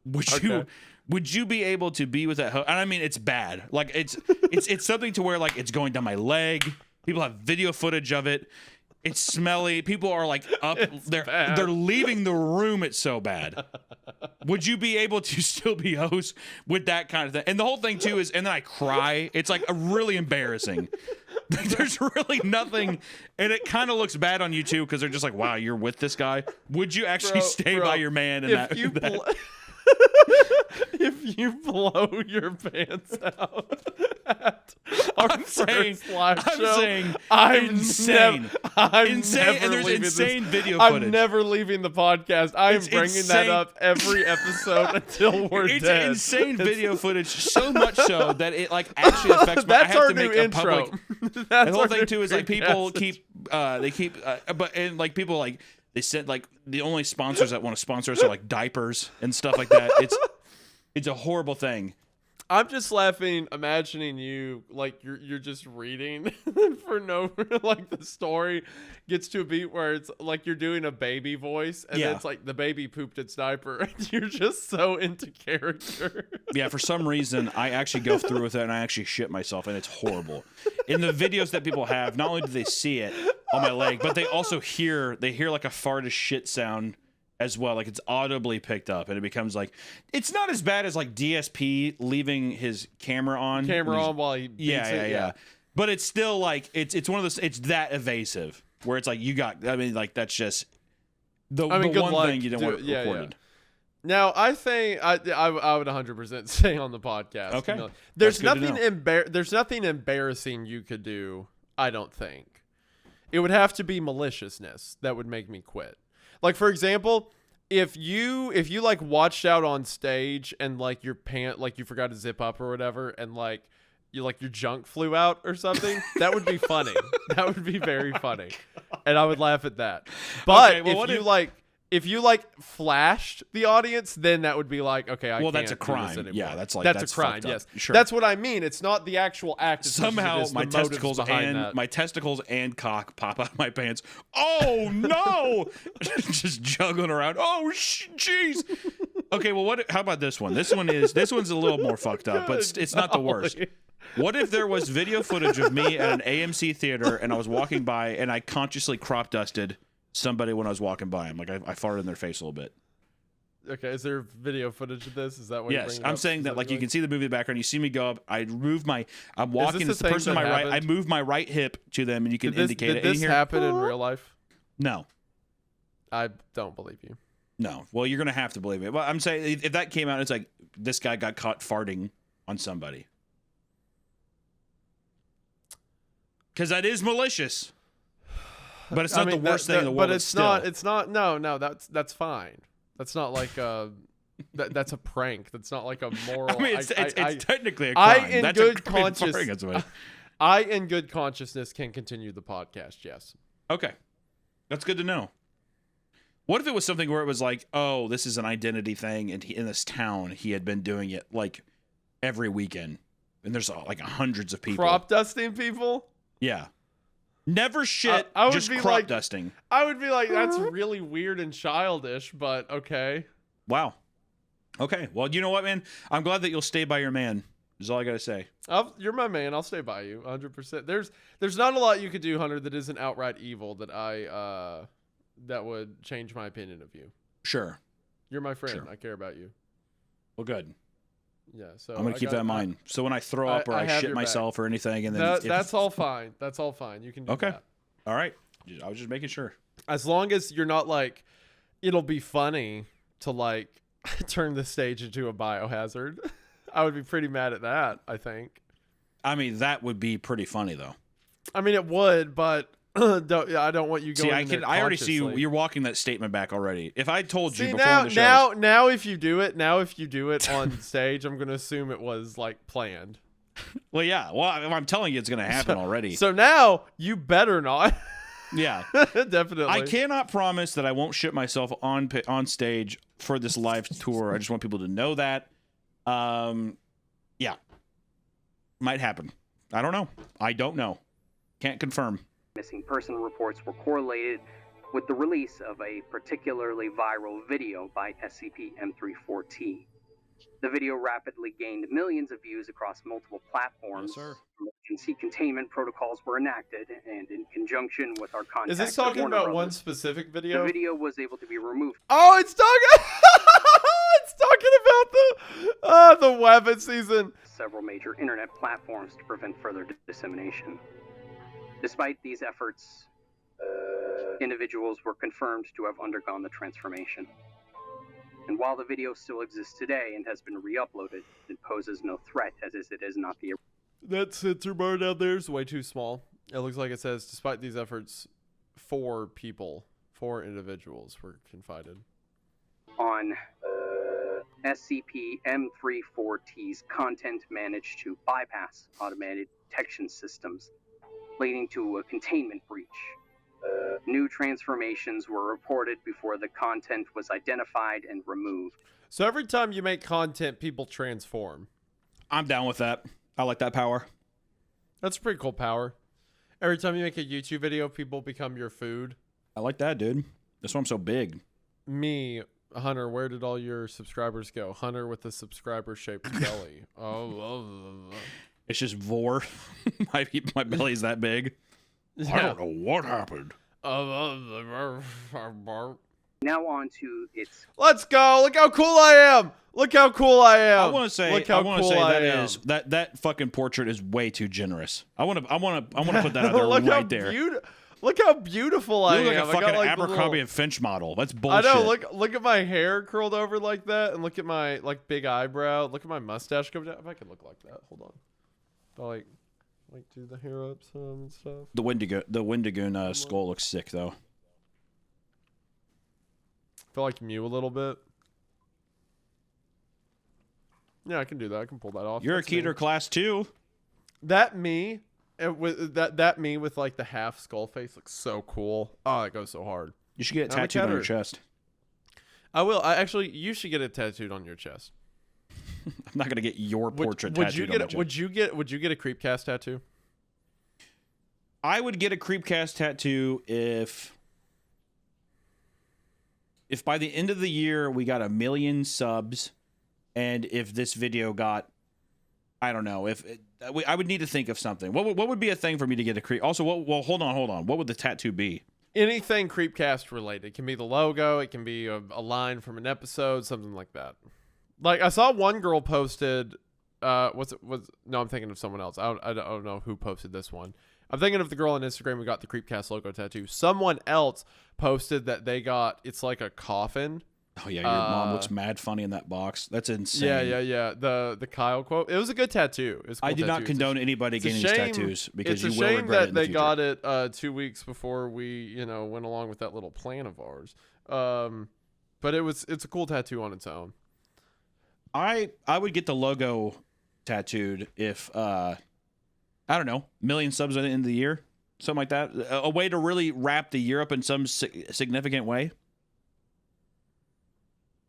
Would you be able to be with that and I mean it's bad. Like it's something to where like it's going down my leg. People have video footage of it. It's smelly. People are like up. They're leaving the room. It's so bad. Would you be able to still be host with that kind of thing? And the whole thing too is, and then I cry. It's like a really embarrassing. There's really nothing, and it kind of looks bad on you too because they're just like, "Wow, you're with this guy." Would you actually stay by your man? And if you blow your pants out at our first live show, I'm saying insane. insane, and there's insane video footage. I'm never leaving the podcast. I am It's bringing insane. that up every episode until we're It's dead. insane video footage, so much so that it like actually affects my. I That's have our to new make a intro. public. That's The whole our thing new too is like people Creepcast. keep but and like people like they said like the only sponsors that want to sponsor us are like diapers and stuff like that. It's a horrible thing. I'm just laughing, imagining you like you're just reading for no like the story gets to a beat where it's like you're doing a baby voice and Yeah. it's like the baby pooped its diaper and you're just so into character. Yeah, for some reason I actually go through with it and I actually shit myself and it's horrible. In the videos that people have, not only do they see it on my leg, but they also hear like a fart as shit sound as well, like it's audibly picked up, and it becomes like it's not as bad as like DSP leaving his camera on While he beats yeah, it. yeah. But it's still like it's one of those. It's that evasive where it's like you got. I mean, like that's just the good one luck. thing you don't want Yeah, recorded. Now I think I would 100% say on the podcast. Okay. You know, there's That's good to nothing there's nothing embarrassing you could do. I don't think it would have to be maliciousness that would make me quit. Like for example, if you like watched out on stage and like your pant like you forgot to zip up or whatever and like your junk flew out or something, that would be funny. That would be very funny, and I would laugh at that. But Okay, well, if you flashed the audience, then that would be like, okay, I Well, can't that's a do this crime. anymore. Yeah, that's a crime. fucked up. Yes, Sure. that's what I mean. It's not the actual act. As much as it Somehow is my the motives testicles behind and that. my testicles and cock pop out of my pants. Oh no! Just juggling around. Oh jeez. Okay, well, how about this one? This one's a little more fucked up, but it's not the worst. What if there was video footage of me at an AMC theater and I was walking by and I consciously crop dusted somebody when I was walking by them? Like I farted in their face a little bit. Okay, is there video footage of this? Is that what? Yes, I'm saying that like you can see the movie in the background. You see me go up. I'm walking. this It's a the person thing on my that right. I happened? move my right hip to them, and you can indicate Did it. And this you hear, happen in real life? No, I don't believe you. no. Well, you're gonna have to believe it. Well, I'm saying if that came out, it's like this guy got caught farting on somebody. Because that is malicious, but it's not the worst thing in the world. But it's not. It's not. No. That's fine. That's not like that's a prank. That's not like a moral. I mean, it's technically a I crime. in That's good a crime conscience. farting on somebody. I in good consciousness can continue the podcast. Yes. Okay, that's good to know. What if it was something where it was like, oh, this is an identity thing, and in this town he had been doing it like every weekend, and there's like hundreds of people. Crop dusting people. Yeah. Never shit, I would just be crop like- dusting. I would be like, that's really weird and childish, but okay. Wow. Okay. Well, you know what, man? I'm glad that you'll stay by your man. Is all I got to say. You're my man. I'll stay by you 100%. There's not a lot you could do, Hunter, that isn't outright evil that would change my opinion of you. Sure. You're my friend. Sure. I care about you. Well, good. Yeah. So I'm going to keep that in mind. So when I throw up or I I have shit your back. myself or anything, and then That's all fine. That's all fine. You can do Okay. that. All right. I was just making sure. As long as you're not like, it'll be funny to like turn the stage into a biohazard. I would be pretty mad at that, I think. I mean, that would be pretty funny, though. I mean, it would, but I don't want you going. I already see you. You're walking that statement back already. If I told you See, before the show, now if you do it on stage, I'm gonna assume it was like planned. well, yeah. Well, I'm telling you, it's going to happen already. So now you better not. Yeah. Definitely. I cannot promise that I won't shit myself on stage for this live tour. I just want people to know that. Yeah. Might happen. I don't know. I don't know. Can't confirm. Missing person reports were correlated with the release of a particularly viral video by SCP-M34T. The video rapidly gained millions of views across multiple platforms. Yes, sir. Emergency containment protocols were enacted, and in conjunction with our contacts Is this at talking Warner about one Brothers, specific the video? video was able to be removed. Oh, it's talking. It's talking about the weapon season. Several major internet platforms to prevent further dissemination. Despite these efforts, individuals were confirmed to have undergone the transformation. And while the video still exists today and has been re-uploaded, it poses no threat as it is not the... That censor bar down there is way too small. It looks like it says, despite these efforts, 4 people, 4 individuals were confided. On SCP-M34T's content managed to bypass automated detection systems, leading to a containment breach. New transformations were reported before the content was identified and removed. So every time you make content, people transform. I'm down with that. I like that power. That's a pretty cool power. Every time you make a YouTube video, people become your food. I like that, dude. That's why I'm so big. Me, Hunter, where did all your subscribers go? Hunter with the subscriber-shaped belly. It's just vor. My belly's that big. I don't know what happened. Now on to its... Let's go! Look how cool I am! Look how cool I am! I want to say, Look how cool I am. that fucking portrait is way too generous. I want to put that out there Look right there. Look how beautiful I You look am. like a I got, fucking like, Abercrombie and Finch model. That's bullshit. I know. Look at my hair curled over like that, and look at my big eyebrow. Look at my mustache coming down. If I could look like that, hold on. I'll, like do the hair up some and stuff. The Wendigoon skull looks sick though. Feel like Mew a little bit. Yeah, I can do that. I can pull that off. You're That's a Keter class 2. That me, with that me with like the half skull face looks so cool. Oh, it goes so hard. You should get it I'm a tattooed on your Keter. chest. I will. You should get it tattooed on your chest. I'm not gonna get your portrait would tattooed you on get my chest. Would you get a Creepcast tattoo? I would get a Creepcast tattoo if by the end of the year we got 1 million subs, and if this video got, I don't know, I would need to think of something. What would be a thing for me to get a creep? Also, hold on. What would the tattoo be? Anything Creepcast related. It can be the logo. It can be a line from an episode, something like that. Like I saw one girl posted. No, I'm thinking of someone else. I don't know who posted this one. I'm thinking of the girl on Instagram who got the Creepcast logo tattoo. Someone else posted that they got, it's like a coffin. Oh yeah, your mom looks mad funny in that box. That's insane. Yeah. The Kyle quote. It was a good tattoo. It was a cool I do tattoo. not condone anybody getting these tattoos because you it's a will shame regret it that in the they future. got it 2 weeks before we, went along with that little plan of ours. But it's a cool tattoo on its own. I would get the logo tattooed if I don't know, 1 million subs at the end of the year, something like that. A way to really wrap the year up in some significant way.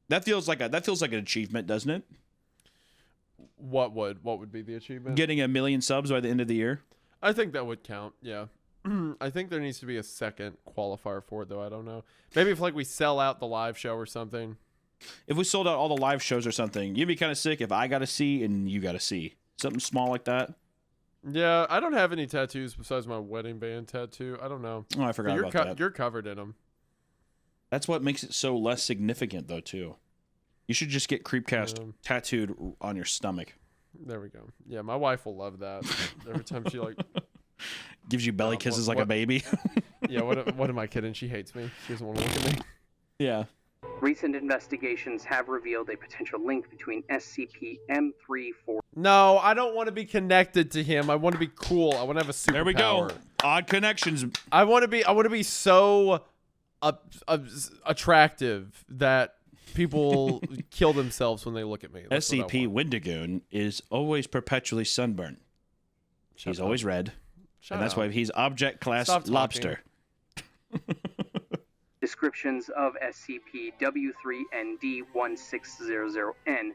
That feels like an achievement, doesn't it? What would be the achievement? Getting 1 million subs by the end of the year. I think that would count. Yeah. I think there needs to be a second qualifier for it, though. I don't know. Maybe if we sell out the live show or something. If we sold out all the live shows or something, you'd be kind of sick if I got a C and you got a C. Something small like that. Yeah, I don't have any tattoos besides my wedding band tattoo. I don't know. Oh, I forgot about that. You're covered in them. That's what makes it so less significant, though, too. You should just get Creepcast tattooed on your stomach. There we go. Yeah, my wife will love that. Every time she gives you belly kisses like a baby. Yeah, what am I kidding? She hates me. She doesn't want to look at me. Yeah. Recent investigations have revealed a potential link between SCP-M34. No, I don't want to be connected to him. I want to be cool. I want to have a superpower. There we go. Odd connections. I want to be so attractive that people kill themselves when they look at me. That's SCP Wendigoon is always perpetually sunburned. He's always red. And that's why he's object class lobster. Descriptions of SCP-W3ND1600N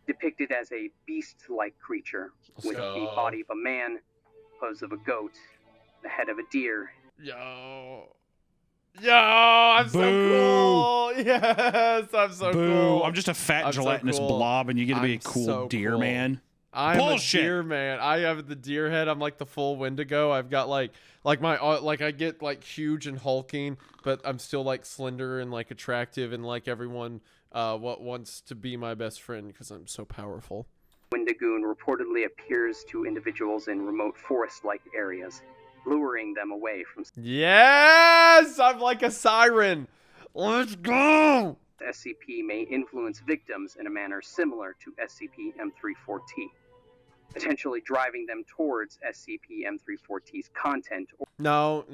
depicted as a beast-like creature with the body of a man, pose of a goat, the head of a deer. Yo, I'm so cool. Yes, I'm so cool. I'm just a fat gelatinous blob, and you get to be a cool deer man. I'm Bullshit. a deer man. I have the deer head. I'm like the full Wendigo. I've got I get huge and hulking, but I'm still slender and attractive, and everyone wants to be my best friend because I'm so powerful. Wendigoon reportedly appears to individuals in remote forest-like areas, luring them away from... Yes! I'm like a siren. Let's go! SCP may influence victims in a manner similar to SCP-M34T. potentially driving them towards SCP-M34T's content. No.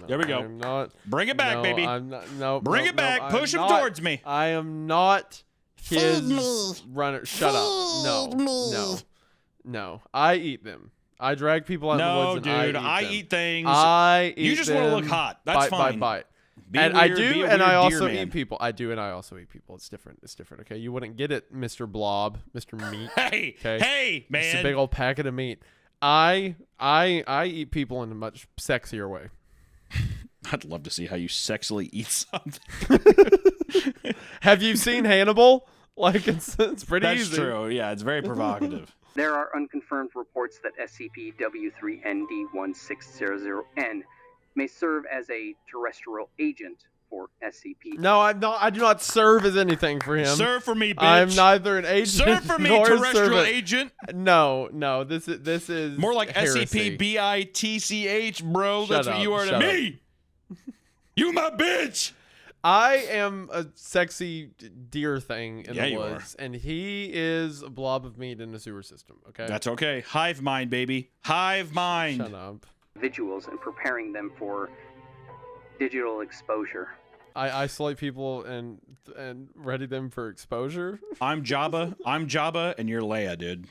There we go. I'm not. Bring it back, no, baby. I'm not. No. Bring no, it back. no, Push I'm him not- towards me. I am not his Feed me. runner. Shut up. No. Feed me. No. I eat them. I drag people out in the No, woods dude. and I them. eat things. I eat You just want to look them hot. That's bite, fine. Bite. Be And weird, I be do, a and I weird deer also man. eat people. I do, and I also eat people. It's different. It's different. Okay, you wouldn't get it, Mr. Blob, Mr. Meat. Hey, Okay. hey, It's a man. big old packet of meat. I eat people in a much sexier way. I'd love to see how you sexily eat something. Have you seen Hannibal? Like it's pretty That's easy. true. Yeah, it's very provocative. There are unconfirmed reports that SCP-W3ND1600N may serve as a terrestrial agent for SCP. No, I'm not. I do not serve as anything for him. Serve for me, bitch. I'm neither an agent Serve for me, nor a terrestrial servant. agent. No. This is More like heresy. SCP-BITCH, bro. That's Shut what up, you are to shut me. You my bitch. I am a sexy deer thing in Yeah, the you woods, and he is a blob of meat in the sewer system. Okay, That's okay. Hive mind, baby. Hive mind. shut up. Individuals and preparing them for digital exposure. I isolate people and ready them for exposure. I'm Jabba, and you're Leia, dude.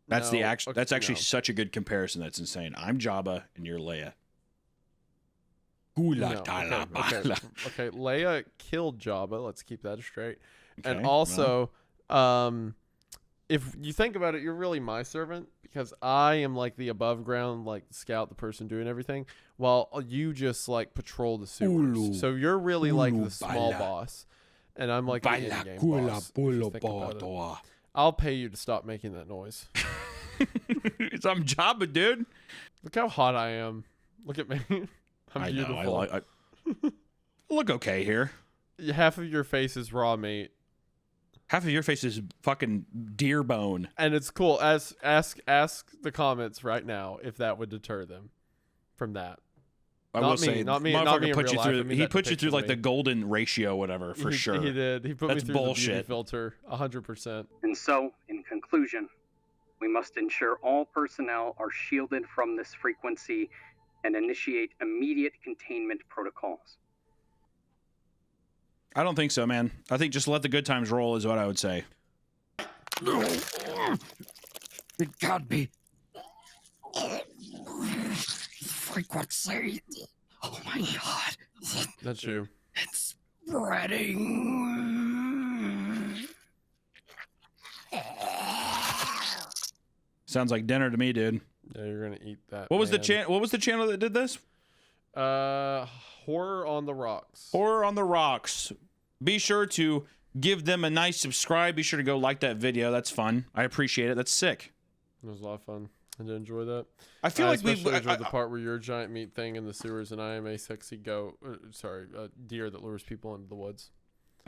That's No, That's okay, actually no. such a good comparison. That's insane. I'm Jabba, and you're Leia. No, Hula tala bala. okay. Leia killed Jabba. Let's keep that straight. Okay, And also, if you think about it, you're really my servant because I am like the above ground, like scout, the person doing everything, while you just like patrol the sewers. Ulu. So you're really like Ulu the small bala. boss, and I'm like the Bala in-game kula boss. if you pulo think about it. potoa. I'll pay you to stop making that noise. I'm Jabba, dude. Look how hot I am. Look at me. I'm I beautiful. know. I look okay here. Half of your face is raw meat. Half of your face is fucking deer bone. And it's cool. Ask the comments right now if that would deter them from that. I Not will me, say, not me, motherfucker not me in put real you life. through. I mean He that put you through depiction like of the me. golden ratio, whatever, for sure. He did. He put That's me through the beauty bullshit. filter 100%. And so, in conclusion, we must ensure all personnel are shielded from this frequency and initiate immediate containment protocols. I don't think so, man. I think just let the good times roll is what I would say. It can't be. Frequency. Oh my god. That's you. It's spreading. Sounds like dinner to me, dude. Yeah, you're gonna eat that. What was the man. What was the channel that did this? Horror on the Rocks. Horror on the Rocks. Be sure to give them a nice subscribe. Be sure to go like that video. That's fun. I appreciate it. That's sick. It was a lot of fun. I did enjoy that. I feel like we. especially enjoyed the part where you're a giant meat thing in the sewers, and I am a sexy goat. A deer that lures people into the woods.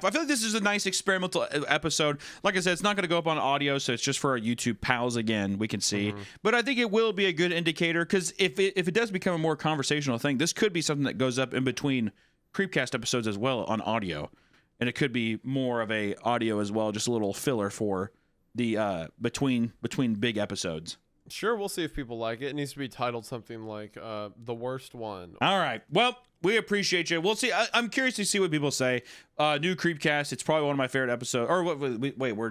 I feel like this is a nice experimental episode. Like I said, it's not going to go up on audio, so it's just for our YouTube pals again. We can see, but I think it will be a good indicator because if it does become a more conversational thing, this could be something that goes up in between Creepcast episodes as well on audio, and it could be more of a audio as well, just a little filler for the between big episodes. Sure, we'll see if people like it. It needs to be titled something like "The Worst One." All right. Well, we appreciate you. We'll see. I'm curious to see what people say. New Creepcast. It's probably one of my favorite episodes. Or wait,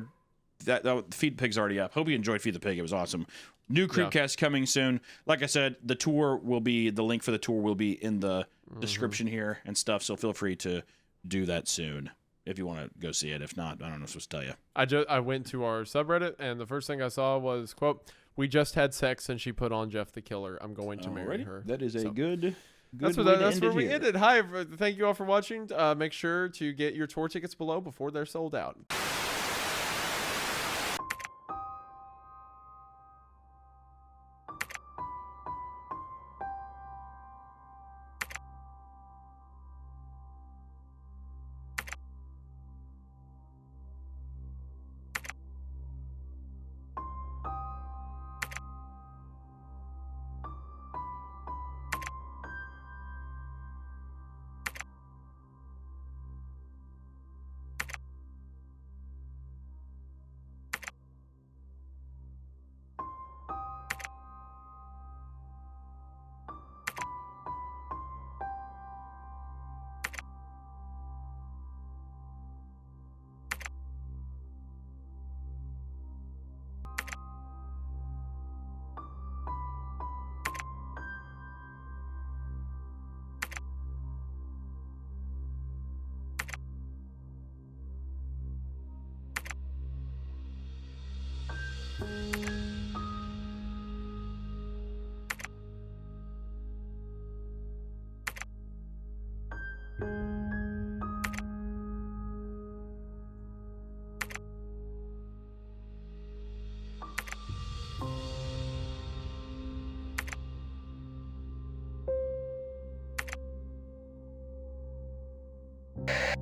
that Feed the Pig's already up. Hope you enjoyed Feed the Pig. It was awesome. New Creepcast coming soon. Like I said, the link for the tour will be in the description here and stuff. So feel free to do that soon if you want to go see it. If not, I don't know what I'm supposed to tell you. I went to our subreddit, and the first thing I saw was, quote, "We just had sex and she put on Jeff the Killer. I'm going to marry her." That is a So, good That's way where, to that's end where it we here. ended. Hi, thank you all for watching. Make sure to get your tour tickets below before they're sold out. Bye.